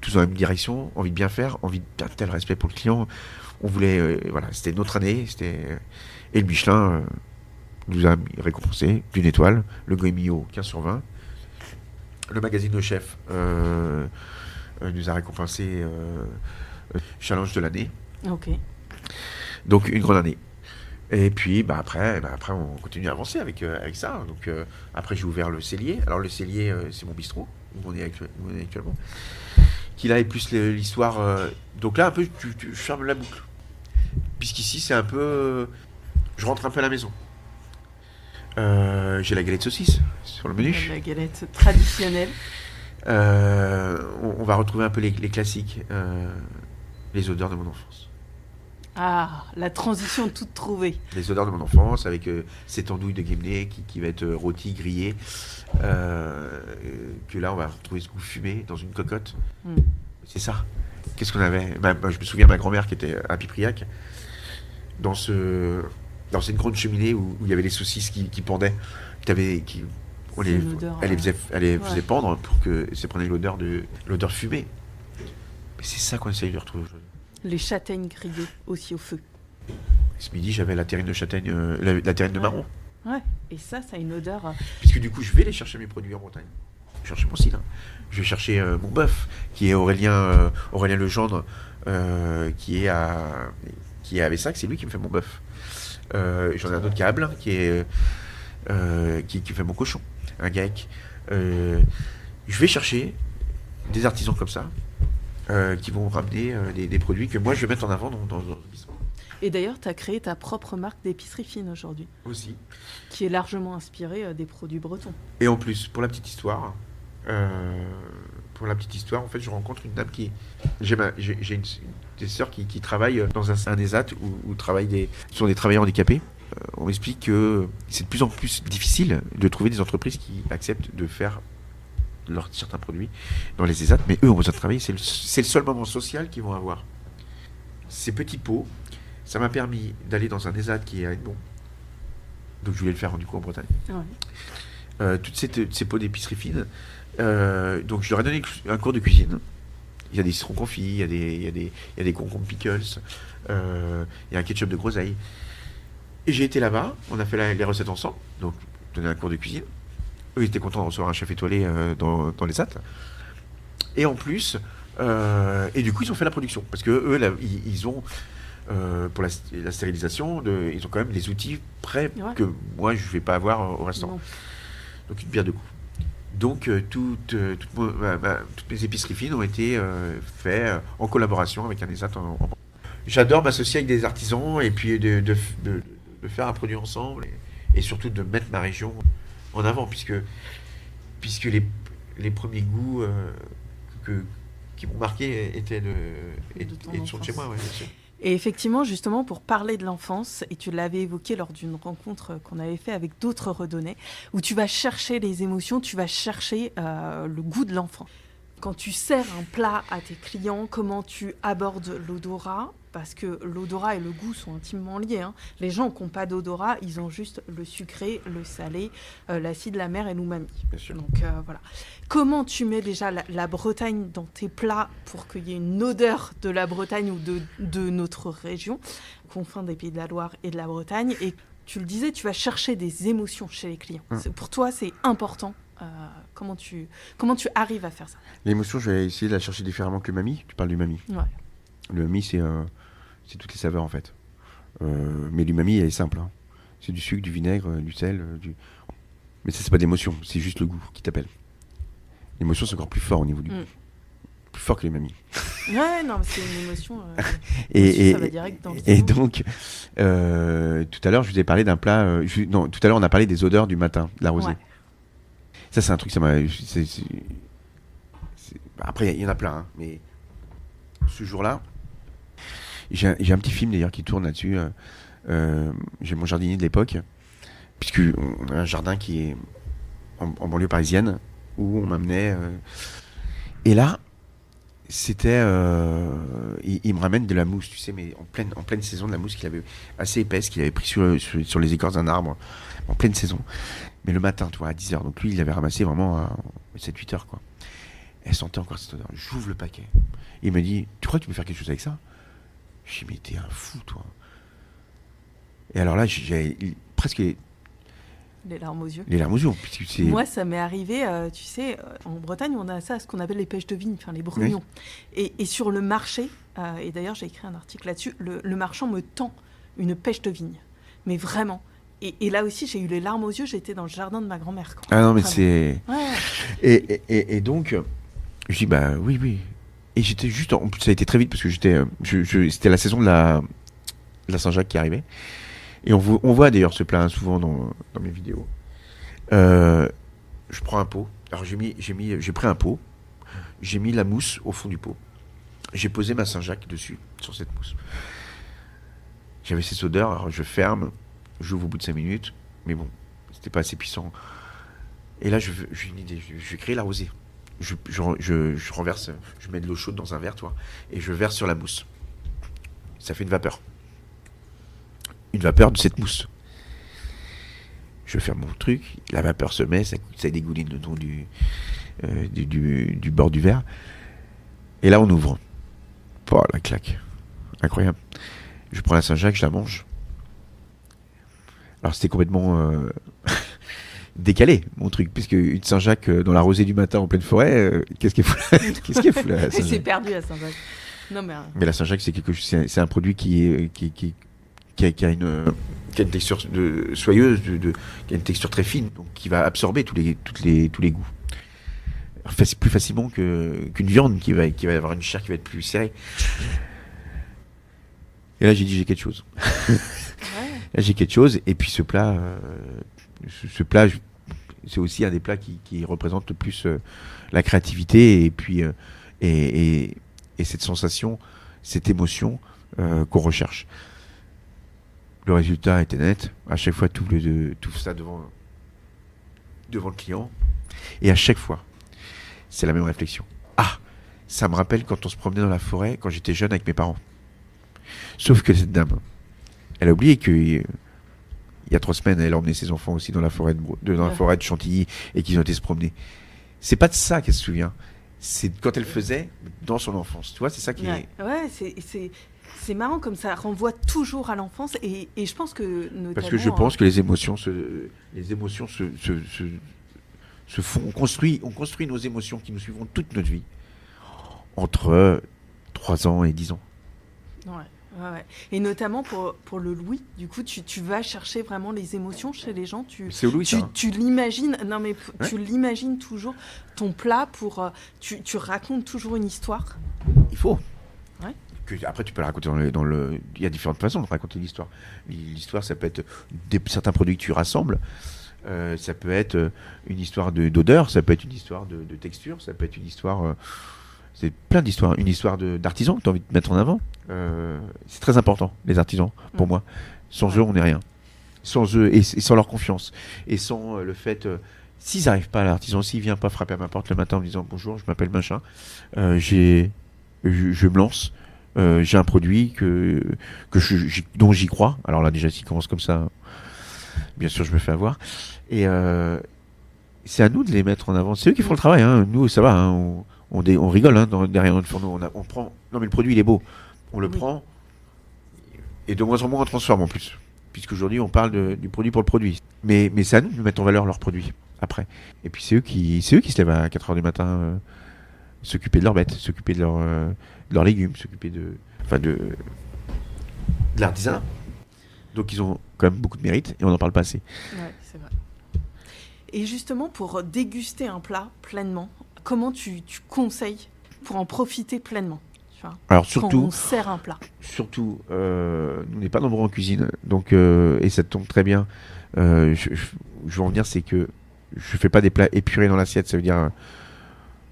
Tous dans la même direction, envie de bien faire, envie d'un tel respect pour le client. On voulait, voilà, c'était notre année, et le Michelin nous a récompensé d'une étoile, le Goemio 15/20. Le magazine Le Chef nous a récompensé challenge de l'année. Ok. Donc une grande année. Et puis après on continue à avancer avec ça. Donc après j'ai ouvert le Cellier. Alors le Cellier c'est mon bistrot où on est actuellement. Qui là est plus l'histoire. Donc là un peu tu fermes la boucle. Puisqu'ici c'est un peu je rentre un peu à la maison. J'ai la galette saucisse sur le menu. La galette traditionnelle. On va retrouver un peu les classiques, les odeurs de mon enfance. Ah, la transition toute trouvée. Les odeurs de mon enfance avec cette andouille de Guémené qui va être rôtie, grillée. Que là, on va retrouver ce goût fumé dans une cocotte. C'est ça. Qu'est-ce qu'on avait ? Je me souviens de ma grand-mère qui était à Pipriac, dans cette grande cheminée où il y avait les saucisses qui pendaient. Elle les faisait pendre pour que ça prenne l'odeur fumée. Mais c'est ça qu'on essaye de retrouver aujourd'hui. Les châtaignes grillées aussi au feu. Ce midi, j'avais la terrine de châtaigne, la terrine de marron. Ouais, et ça a une odeur... Puisque du coup, je vais aller chercher mes produits en Bretagne. Je vais chercher mon cidre. Je vais chercher mon bœuf, qui est Aurélien Legendre, qui est à Avessac, c'est lui qui me fait mon bœuf. J'en ai un autre qui est à Ablin, qui fait mon cochon, un GAEC. Je vais chercher des artisans comme ça, qui vont ramener des produits que moi je vais mettre en avant dans le bistrot. Et d'ailleurs, tu as créé ta propre marque d'épicerie fine aujourd'hui. Aussi. Qui est largement inspirée des produits bretons. Et en plus, pour la petite histoire, en fait, je rencontre une dame j'ai des sœurs qui travaillent dans un ESAT où sont des travailleurs handicapés. On m'explique que c'est de plus en plus difficile de trouver des entreprises qui acceptent de faire certains produits dans les ESAT, mais eux ont besoin de travailler. C'est le seul moment social qu'ils vont avoir. Ces petits pots, ça m'a permis d'aller dans un ESAT qui est à Edmond. Donc je voulais le faire du coup en Bretagne. Ouais. Toutes ces pots d'épicerie fine. Donc je leur ai donné un cours de cuisine. Il y a des citrons confits, il y a des concombres pickles, il y a un ketchup de groseille. Et j'ai été là-bas, on a fait les recettes ensemble, donc donné un cours de cuisine. Eux, ils étaient contents de recevoir un chef étoilé dans les SAT. Et en plus, et du coup, ils ont fait la production. Parce que eux, là, ils ont, pour la stérilisation, ils ont quand même les outils prêts que moi, je ne vais pas avoir au restaurant. Non. Donc, une bière de goût. Donc, toutes mes épiceries fines ont été faites en collaboration avec un ESAT. J'adore m'associer avec des artisans et puis de faire un produit ensemble et surtout de mettre ma région en avant, puisque les premiers goûts qui m'ont marqué étaient sont de chez moi, ouais, bien sûr. Et effectivement, justement, pour parler de l'enfance, et tu l'avais évoqué lors d'une rencontre qu'on avait fait avec d'autres redonnais, où tu vas chercher les émotions, tu vas chercher le goût de l'enfant. Quand tu sers un plat à tes clients, comment tu abordes l'odorat ? Parce que l'odorat et le goût sont intimement liés. Hein. Les gens qui n'ont pas d'odorat, ils ont juste le sucré, le salé, l'acide, l'amer et l'umami. Donc voilà. Comment tu mets déjà la Bretagne dans tes plats pour qu'il y ait une odeur de la Bretagne ou de notre région, confins des Pays de la Loire et de la Bretagne. Et tu le disais, tu vas chercher des émotions chez les clients. Pour toi, c'est important. Comment tu arrives à faire ça ? L'émotion, je vais essayer de la chercher différemment que l'umami. Tu parles d'umami. Ouais. L'umami, c'est toutes les saveurs en fait. Mais l'umami, elle est simple. Hein. C'est du sucre, du vinaigre, du sel. Mais ça, c'est pas d'émotion, c'est juste le goût qui t'appelle. L'émotion, c'est encore plus fort au niveau du goût. Plus fort que l'umami. Ouais, non, c'est une émotion. Ça va direct dans le et donc, tout à l'heure, je vous ai parlé d'un plat. Tout à l'heure, on a parlé des odeurs du matin, de la rosée. Ouais. Ça, c'est un truc, ça m'a. Après, il y en a plein, hein, mais ce jour-là, j'ai un petit film d'ailleurs qui tourne là-dessus. J'ai mon jardinier de l'époque, puisque on a un jardin qui est en banlieue parisienne où on m'amenait. Et là, c'était, il me ramène de la mousse, tu sais, mais en pleine saison, de la mousse qu'il avait assez épaisse, qu'il avait pris sur les écorces d'un arbre en pleine saison. Mais le matin, tu vois, à 10h. Donc lui, il avait ramassé vraiment à 7-8h, quoi. Elle sentait encore cette odeur. J'ouvre le paquet. Il me dit, tu crois que tu peux faire quelque chose avec ça ? Je dis, mais t'es un fou, toi. Et alors là, j'ai presque les larmes aux yeux. Les larmes aux yeux. Moi, ça m'est arrivé, tu sais, en Bretagne, on a ça, ce qu'on appelle les pêches de vigne, enfin les brugnons. Oui. Et sur le marché, et d'ailleurs, j'ai écrit un article là-dessus, le marchand me tend une pêche de vigne. Mais vraiment. Et là aussi, j'ai eu les larmes aux yeux, j'étais dans le jardin de ma grand-mère. Ah non, mais c'est... Ouais. Et donc, je dis, bah oui. Et j'étais juste... En plus, ça a été très vite, parce que c'était la saison de la Saint-Jacques qui arrivait. Et on voit d'ailleurs ce plat souvent dans mes vidéos. Je prends un pot. Alors j'ai pris un pot. J'ai mis la mousse au fond du pot. J'ai posé ma Saint-Jacques dessus, sur cette mousse. J'avais cette odeur, alors je ferme, j'ouvre au bout de 5 minutes. Mais bon, c'était pas assez puissant. Et là, j'ai une idée. Je vais créer la rosée. Je renverse, je mets de l'eau chaude dans un verre, toi, et je verse sur la mousse. Ça fait une vapeur. Une vapeur de cette mousse. Je ferme mon truc, la vapeur se met, ça dégouline le long du bord du verre. Et là, on ouvre. Oh, la claque. Incroyable. Je prends la Saint-Jacques, je la mange. Alors, c'était complètement décalé, mon truc, puisque une Saint-Jacques dans la rosée du matin en pleine forêt, qu'est-ce qu'elle fout là, la Saint-Jacques ? C'est perdu, la Saint-Jacques. Non, mais la Saint-Jacques, c'est un produit qui a une texture soyeuse, qui a une texture très fine, donc qui va absorber tous les goûts. C'est plus facilement qu'une viande qui va avoir une chair qui va être plus serrée. Et là, j'ai quelque chose. Là, j'ai quelque chose. Et puis ce plat, c'est aussi un des plats qui représente le plus la créativité et puis et cette sensation, cette émotion qu'on recherche. Le résultat était net. À chaque fois, tout ça devant le client. Et à chaque fois, c'est la même réflexion. Ah, ça me rappelle quand on se promenait dans la forêt, quand j'étais jeune avec mes parents. Sauf que cette dame, elle a oublié qu'il y a 3 semaines, elle a emmené ses enfants aussi dans la forêt la forêt de Chantilly et qu'ils ont été se promener. C'est pas de ça qu'elle se souvient. C'est quand elle faisait dans son enfance. Tu vois, c'est ça qui est... Ouais, c'est C'est marrant comme ça renvoie toujours à l'enfance et je pense que notamment... Parce que je pense que les émotions se font... On construit nos émotions qui nous suivront toute notre vie entre 3 ans et 10 ans. Ouais. Et notamment pour le Louis, du coup, tu vas chercher vraiment les émotions chez les gens. C'est au Louis, ça. Hein. Tu l'imagines, non mais Ouais. tu l'imagines toujours, ton plat, tu racontes toujours une histoire. Il faut. Ouais. Après, tu peux la raconter Il y a différentes façons de raconter l'histoire. L'histoire, ça peut être certains produits que tu rassembles. Ça peut être une histoire d'odeur, ça peut être une histoire de texture, ça peut être une histoire... c'est plein d'histoires. Une histoire d'artisan que tu as envie de mettre en avant. C'est très important, les artisans, pour moi. Sans eux, on n'est rien. Sans eux et sans leur confiance. Et sans le fait... s'ils n'arrivent pas à l'artisan, s'il ne vient pas frapper à ma porte le matin en me disant « Bonjour, je m'appelle machin, je me lance, j'ai un produit dont j'y crois. » Alors là, déjà, s'il commence comme ça, bien sûr, je me fais avoir. Et c'est à nous de les mettre en avant. C'est eux qui font le travail. Hein. Nous, ça va. Hein. On rigole hein, derrière notre fourneau. On prend. Non, mais le produit, il est beau. On le prend. Et de moins en moins, on transforme en plus. Puisqu'aujourd'hui, on parle du produit pour le produit. Mais c'est à nous de mettre en valeur leurs produits après. Et puis, c'est eux qui se lèvent à 4h du matin, s'occuper de leurs bêtes, s'occuper de leurs légumes, s'occuper de l'artisanat. Donc, ils ont quand même beaucoup de mérite et on n'en parle pas assez. Ouais, c'est vrai. Et justement, pour déguster un plat pleinement, comment tu conseilles pour en profiter pleinement, tu vois, alors surtout, quand on sert un plat. Surtout, nous n'est pas nombreux en cuisine, donc et ça tombe très bien. Je veux en venir, c'est que je fais pas des plats épurés dans l'assiette. Ça veut dire,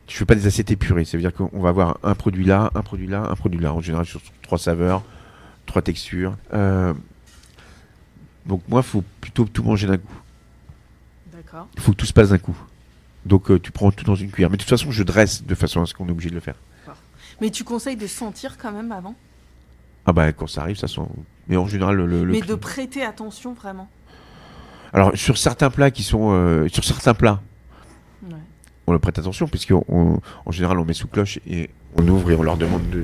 je fais pas des assiettes épurées. Ça veut dire qu'on va avoir un produit là, un produit là, un produit là. En général, sur 3 saveurs, 3 textures. Donc moi, il faut plutôt tout manger d'un coup. D'accord. Il faut que tout se passe d'un coup. Donc tu prends tout dans une cuillère. Mais de toute façon, je dresse de façon à ce qu'on est obligé de le faire. Mais tu conseilles de sentir quand même avant ? Ah bah quand ça arrive, ça sent. Mais en général, Mais de prêter attention vraiment. Alors sur certains plats ouais. On leur prête attention puisqu'en général, on met sous cloche et on ouvre et on leur demande de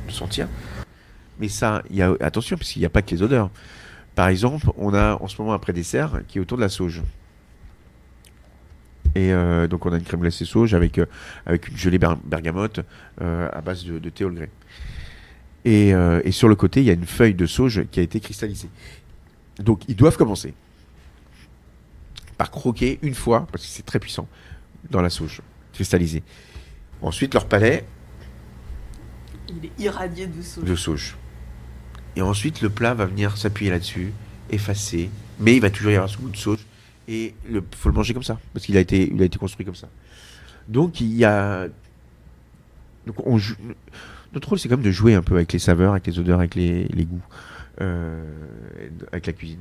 sentir. Mais ça, attention puisqu'il n'y a pas que les odeurs. Par exemple, on a en ce moment un pré-dessert qui est autour de la sauge. Et donc on a une crème glacée sauge avec une gelée bergamote à base de thé Earl Grey. Et sur le côté, il y a une feuille de sauge qui a été cristallisée. Donc ils doivent commencer par croquer une fois, parce que c'est très puissant, dans la sauge cristallisée. Ensuite, leur palais... Il est irradié de sauge. Et ensuite, le plat va venir s'appuyer là-dessus, effacer, mais il va toujours y avoir ce goût de sauge. Et faut le manger comme ça, parce qu'il a été construit comme ça. Donc notre rôle, c'est quand même de jouer un peu avec les saveurs, avec les odeurs, avec les goûts, avec la cuisine.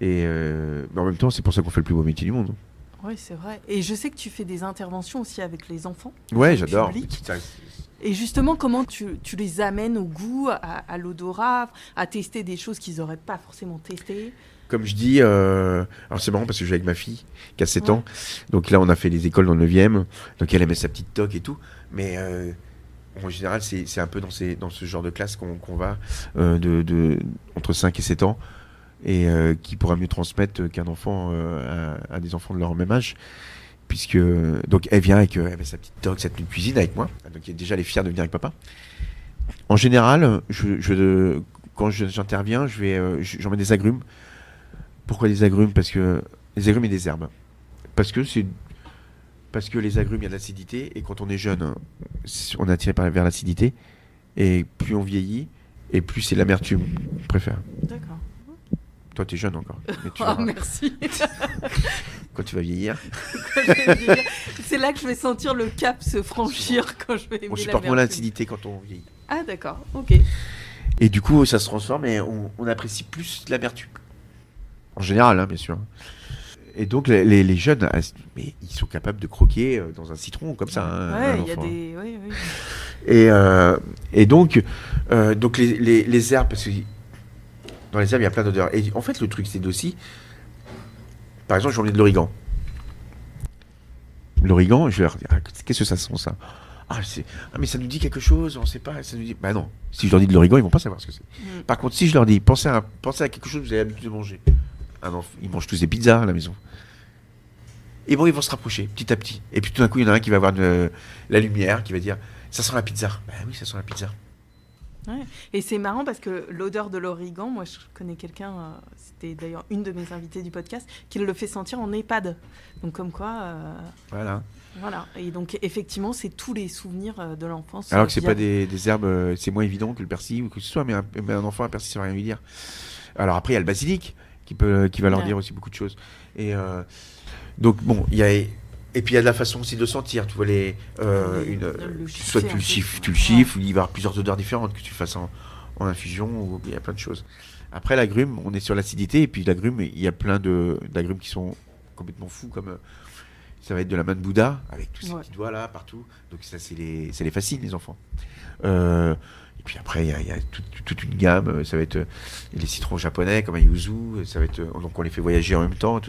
Et mais en même temps, c'est pour ça qu'on fait le plus beau métier du monde. Oui, c'est vrai. Et je sais que tu fais des interventions aussi avec les enfants. Ouais, j'adore. Et justement, comment tu les amènes au goût, à l'odorat, à tester des choses qu'ils n'auraient pas forcément testées ? Comme je dis, alors c'est marrant parce que je vais avec ma fille qui a 7 ans. Donc là, on a fait les écoles dans le 9e. Donc elle met sa petite toque et tout. Mais en général, c'est un peu dans ce genre de classe qu'on va entre 5 et 7 ans. Et qui pourra mieux transmettre qu'un enfant à des enfants de leur même âge. Puisque, donc elle vient avec sa petite toque, sa tenue de cuisine avec moi. Donc déjà, elle est fière de venir avec papa. En général, quand j'interviens, j'emmène des agrumes. Pourquoi des agrumes ? Parce que les agrumes et des herbes. Parce que les agrumes, il y a de l'acidité, et quand on est jeune, on est attiré vers l'acidité, et plus on vieillit, et plus c'est l'amertume qu'on préfère. D'accord. Toi, t'es jeune encore. Merci. Quand tu vas vieillir. C'est là que je vais sentir le cap se franchir quand je vais aimer. On supporte moins l'acidité quand on vieillit. Ah d'accord, ok. Et du coup, ça se transforme et on apprécie plus l'amertume. En général, hein, bien sûr. Et donc, les jeunes, mais ils sont capables de croquer dans un citron comme ça. Ouais, il y a des... Oui. Et donc les herbes, parce que dans les herbes, il y a plein d'odeurs. Et en fait, le truc, c'est aussi... Par exemple, j'ai envie de l'origan. L'origan, je vais leur dire, qu'est-ce que ça sent, ça ? mais ça nous dit quelque chose, on sait pas, ça nous dit. Bah non, si je leur dis de l'origan, ils vont pas savoir ce que c'est. Par contre, si je leur dis, pensez à quelque chose que vous avez l'habitude de manger. Ils mangent tous des pizzas à la maison. Et bon, ils vont se rapprocher petit à petit. Et puis tout d'un coup, il y en a un qui va voir la lumière, qui va dire, ça sent la pizza. Bah oui, ça sent la pizza. Ouais. Et c'est marrant parce que l'odeur de l'origan, moi je connais quelqu'un, c'était d'ailleurs une de mes invitées du podcast, qui le fait sentir en EHPAD. Donc comme quoi... Voilà. Et donc effectivement, c'est tous les souvenirs de l'enfance. Alors que c'est pas des herbes, c'est moins évident que le persil ou que ce soit, mais un enfant, un persil, ça va rien lui dire. Alors après, il y a le basilic qui va leur dire aussi beaucoup de choses. Et donc bon, il y a... Et puis il y a de la façon aussi de le sentir. Tu vois soit tu le chiffres, ou il va y avoir plusieurs odeurs différentes que tu fasses en infusion, ou il y a plein de choses. Après l'agrume, on est sur l'acidité, et puis l'agrume, il y a plein d'agrumes qui sont complètement fous, comme ça va être de la main de Bouddha avec tous ces petits doigts là partout. Donc ça c'est les fascine les enfants. Et puis après il y a toute une gamme. Ça va être les citrons japonais comme un yuzu. Ça va être donc on les fait voyager en même temps.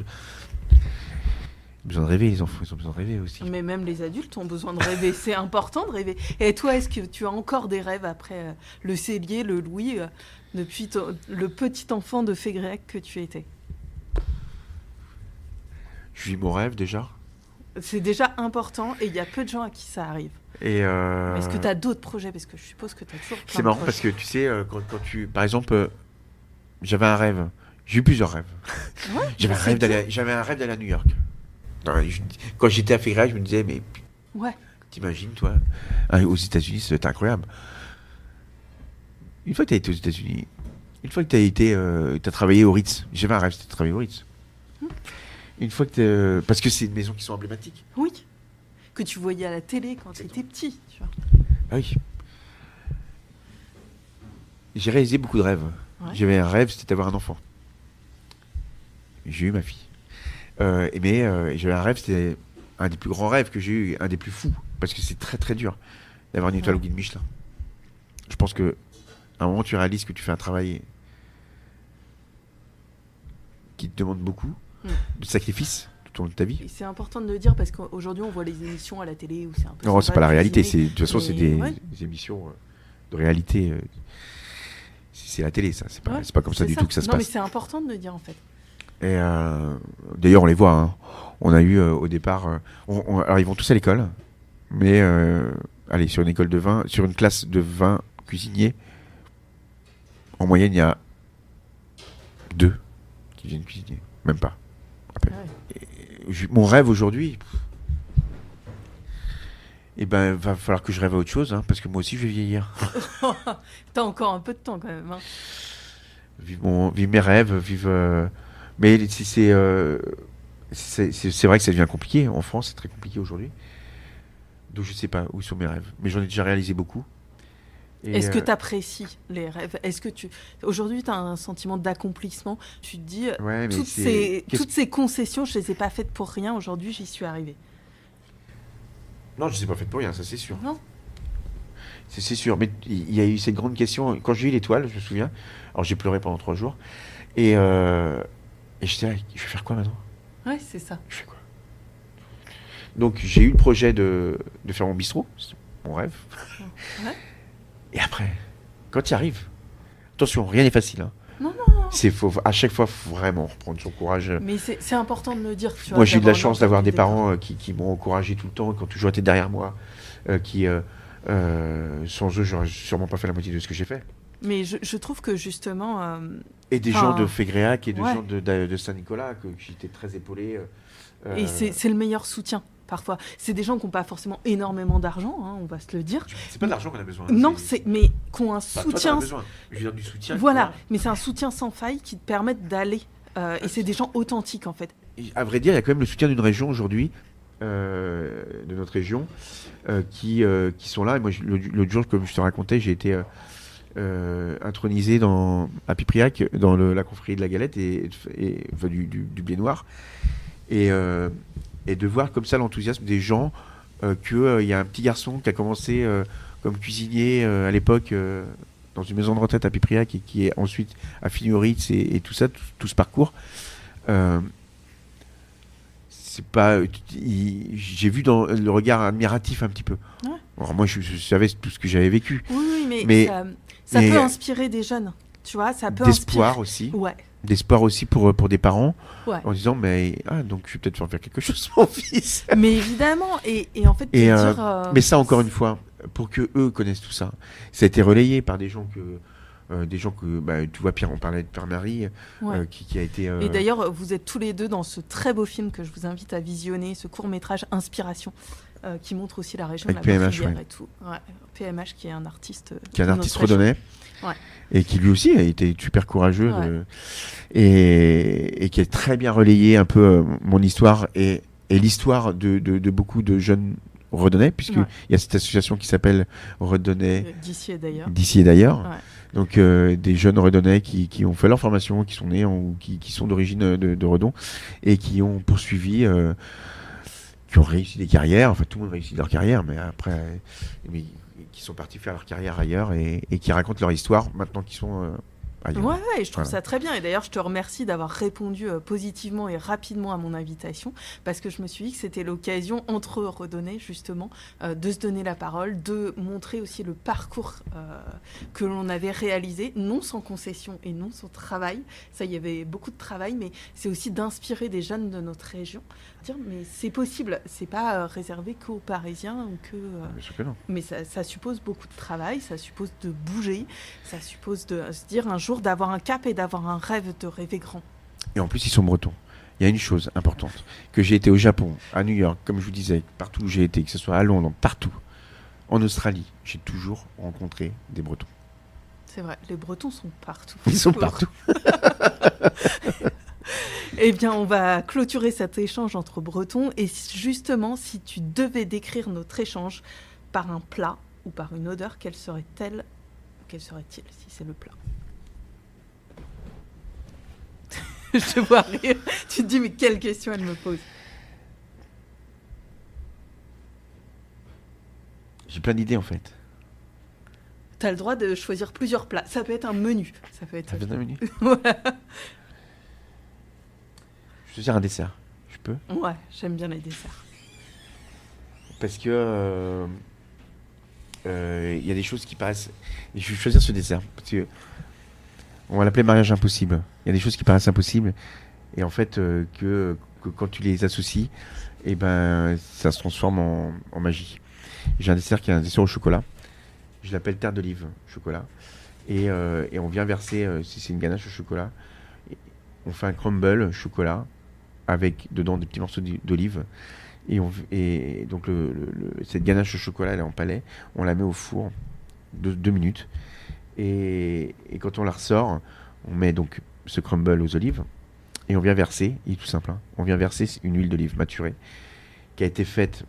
Besoin de rêver, les enfants, ils ont besoin de rêver aussi. Mais même les adultes ont besoin de rêver, c'est important de rêver. Et toi, est-ce que tu as encore des rêves après le Célier, le Louis, depuis le petit enfant de Fégréac que tu étais? Je vis mon rêve déjà. C'est déjà important et il y a peu de gens à qui ça arrive. Est-ce que tu as d'autres projets? Parce que je suppose que tu as toujours plein C'est marrant parce que tu sais, quand tu... Par exemple, j'avais un rêve. J'ai eu plusieurs rêves. Ouais, j'avais un rêve d'aller à New York. Quand j'étais à Fégréac, je me disais, mais t'imagines, toi, aux États-Unis, ça va être incroyable. Une fois que tu as été aux États-Unis, une fois que tu as travaillé au Ritz, j'avais un rêve, c'était de travailler au Ritz. Une fois que parce que c'est des maisons qui sont emblématiques. Oui, que tu voyais à la télé quand tu étais petit. Tu vois. Ah oui. J'ai réalisé beaucoup de rêves. Ouais. J'avais un rêve, c'était d'avoir un enfant. J'ai eu ma fille. Mais j'avais un rêve, c'était un des plus grands rêves que j'ai eu, un des plus fous, parce que c'est très très dur d'avoir une étoile au guide Michelin. Je pense que à un moment tu réalises que tu fais un travail qui te demande beaucoup de sacrifice tout au long de ta vie. Et c'est important de le dire parce qu'aujourd'hui on voit les émissions à la télé où c'est un peu... Non, c'est pas la réalité, de toute façon c'est des émissions de réalité. C'est la télé, ça, c'est pas comme ça du tout que ça se passe. Non mais c'est important de le dire en fait. Et d'ailleurs, on les voit. Hein. On a eu au départ. Alors, ils vont tous à l'école, mais allez, sur une classe de 20 cuisiniers, en moyenne, il y a 2 qui viennent cuisiner, même pas. Mon rêve aujourd'hui, va falloir que je rêve à autre chose, hein, parce que moi aussi, je vais vieillir. T'as encore un peu de temps quand même. Hein. Vive mes rêves, mais c'est vrai que ça devient compliqué. En France, c'est très compliqué aujourd'hui. Donc je sais pas où sont mes rêves. Mais j'en ai déjà réalisé beaucoup. Est-ce que tu apprécies les rêves? Est-ce que aujourd'hui, tu as un sentiment d'accomplissement? Tu te dis, toutes ces concessions, je les ai pas faites pour rien. Aujourd'hui, j'y suis arrivé. Non, je les ai pas faites pour rien, ça c'est sûr. Non. C'est sûr. Mais il y a eu cette grande question. Quand j'ai eu l'étoile, je me souviens. Alors j'ai pleuré pendant 3 jours. Et je disais, je vais faire quoi maintenant? Ouais, c'est ça. Je fais quoi? Donc j'ai eu le projet de faire mon bistrot, c'est mon rêve. Ouais. Et après, quand tu y arrives, attention, rien n'est facile. Hein. Non. À chaque fois, il faut vraiment reprendre son courage. Mais c'est important de le dire. Moi, j'ai eu de la chance d'avoir des parents qui m'ont encouragé tout le temps, qui ont toujours été derrière moi, qui, sans eux, j'aurais sûrement pas fait la moitié de ce que j'ai fait. Mais je trouve que justement... et des gens de Fégréac et des gens de Saint-Nicolas, que j'étais très épaulé. Et c'est le meilleur soutien, parfois. C'est des gens qui n'ont pas forcément énormément d'argent, hein, on va se le dire. C'est pas de l'argent qu'on a besoin. Non, mais qui ont un soutien... Toi, besoin. Je veux dire du soutien. Voilà, mais c'est un soutien sans faille qui te permet d'aller. Et c'est des gens authentiques, en fait. Et à vrai dire, il y a quand même le soutien d'une région aujourd'hui, de notre région, qui sont là. Et moi, l'autre jour, comme je te racontais, j'ai été... intronisé à Pipriac dans la confrérie de la Galette et du Blé Noir et de voir comme ça l'enthousiasme des gens qu'il y a un petit garçon qui a commencé comme cuisinier à l'époque dans une maison de retraite à Pipriac et qui est ensuite a fini au Ritz et tout ça, tout ce parcours c'est pas. J'ai vu dans le regard admiratif un petit peu. Ouais. Alors moi, je savais tout ce que j'avais vécu. Oui, Mais ça peut inspirer des jeunes. Tu vois, ça peut d'espoir inspirer. aussi. Ouais. D'espoir aussi pour des parents. Ouais. En disant, donc je vais peut-être faire quelque chose, mon fils. Mais évidemment. Et en fait, mais ça, encore une fois, pour que eux connaissent tout ça, ça a été relayé par des gens que. Tu vois, Pierre, on parlait de Pierre-Marie, ouais. Qui a été... Et d'ailleurs, vous êtes tous les deux dans ce très beau film que je vous invite à visionner, ce court-métrage Inspiration, qui montre aussi la région avec de la PMH, Bafouillère et tout. Ouais. PMH qui est un artiste... qui est un artiste redonnais, ouais. et qui lui aussi a été super courageux, et qui a très bien relayé un peu mon histoire et l'histoire de beaucoup de jeunes redonnais, puisqu'il y a cette association qui s'appelle Redonnais d'ici et d'ailleurs. D'ici et d'ailleurs. Ouais. Donc des jeunes redonnais qui ont fait leur formation, qui sont nés ou qui sont d'origine de Redon et qui ont poursuivi, qui ont réussi des carrières. Enfin, tout le monde réussit leur carrière, mais après, qui sont partis faire leur carrière ailleurs et qui racontent leur histoire maintenant qu'ils sont ailleurs. Ouais, et je trouve ça très bien. Et d'ailleurs, je te remercie d'avoir répondu positivement et rapidement à mon invitation, parce que je me suis dit que c'était l'occasion, entre redonnés justement, de se donner la parole, de montrer aussi le parcours que l'on avait réalisé, non sans concession et non sans travail. Ça, il y avait beaucoup de travail, mais c'est aussi d'inspirer des jeunes de notre région. Dire, mais c'est possible, c'est pas réservé qu'aux Parisiens ou que. Mais ça suppose beaucoup de travail, ça suppose de bouger, ça suppose de se dire un jour d'avoir un cap et d'avoir un rêve de rêver grand. Et en plus, ils sont bretons. Il y a une chose importante, que j'ai été au Japon, à New York, comme je vous disais, partout où j'ai été, que ce soit à Londres, partout, en Australie, j'ai toujours rencontré des Bretons. C'est vrai, les Bretons sont partout. Ils sont partout. Eh bien, on va clôturer cet échange entre Bretons. Et justement, si tu devais décrire notre échange par un plat ou par une odeur, quelle serait-elle? Quel serait-il si c'est le plat? Je te vois rire. Tu te dis, mais quelle question elle me pose? J'ai plein d'idées en fait. Tu as le droit de choisir plusieurs plats. Ça peut être un menu. Ça peut être un menu. Voilà. Je veux dire un dessert. Je peux? Ouais, j'aime bien les desserts. Parce que y a des choses qui paraissent. Et je vais choisir ce dessert parce que on va l'appeler mariage impossible. Il y a des choses qui paraissent impossibles et en fait que quand tu les associes, et ben ça se transforme en magie. J'ai un dessert qui est un dessert au chocolat. Je l'appelle terre d'olive chocolat et on vient verser si c'est une ganache au chocolat. On fait un crumble chocolat avec dedans des petits morceaux d'olive et donc cette ganache au chocolat elle est en palais, on la met au four 2 minutes et quand on la ressort on met donc ce crumble aux olives et on vient verser, il est tout simple, on vient verser une huile d'olive maturée qui a été faite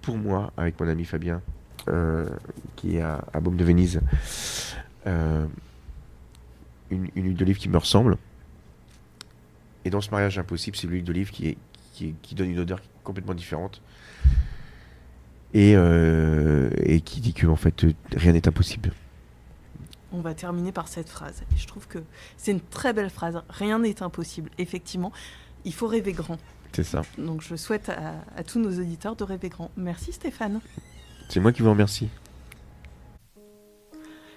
pour moi avec mon ami Fabien qui est à Baume de Venise, une huile d'olive qui me ressemble. Et dans ce mariage impossible, c'est l'huile d'olive qui donne une odeur complètement différente et qui dit que en fait rien n'est impossible. On va terminer par cette phrase. Et je trouve que c'est une très belle phrase. Rien n'est impossible. Effectivement, il faut rêver grand. C'est ça. Donc je souhaite à tous nos auditeurs de rêver grand. Merci Stéphane. C'est moi qui vous remercie.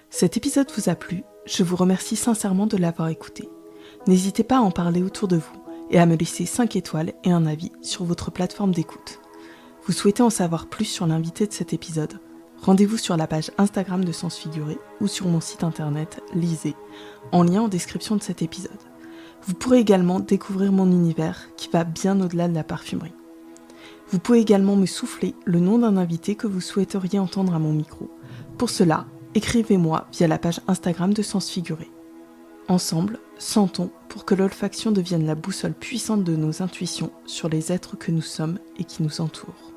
Cet épisode vous a plu. Je vous remercie sincèrement de l'avoir écouté. N'hésitez pas à en parler autour de vous et à me laisser 5 étoiles et un avis sur votre plateforme d'écoute. Vous souhaitez en savoir plus sur l'invité de cet épisode? Rendez-vous sur la page Instagram de Sens Figuré ou sur mon site internet Lisez, en lien en description de cet épisode. Vous pourrez également découvrir mon univers qui va bien au-delà de la parfumerie. Vous pouvez également me souffler le nom d'un invité que vous souhaiteriez entendre à mon micro. Pour cela, écrivez-moi via la page Instagram de Sens Figuré. Ensemble, sentons pour que l'olfaction devienne la boussole puissante de nos intuitions sur les êtres que nous sommes et qui nous entourent.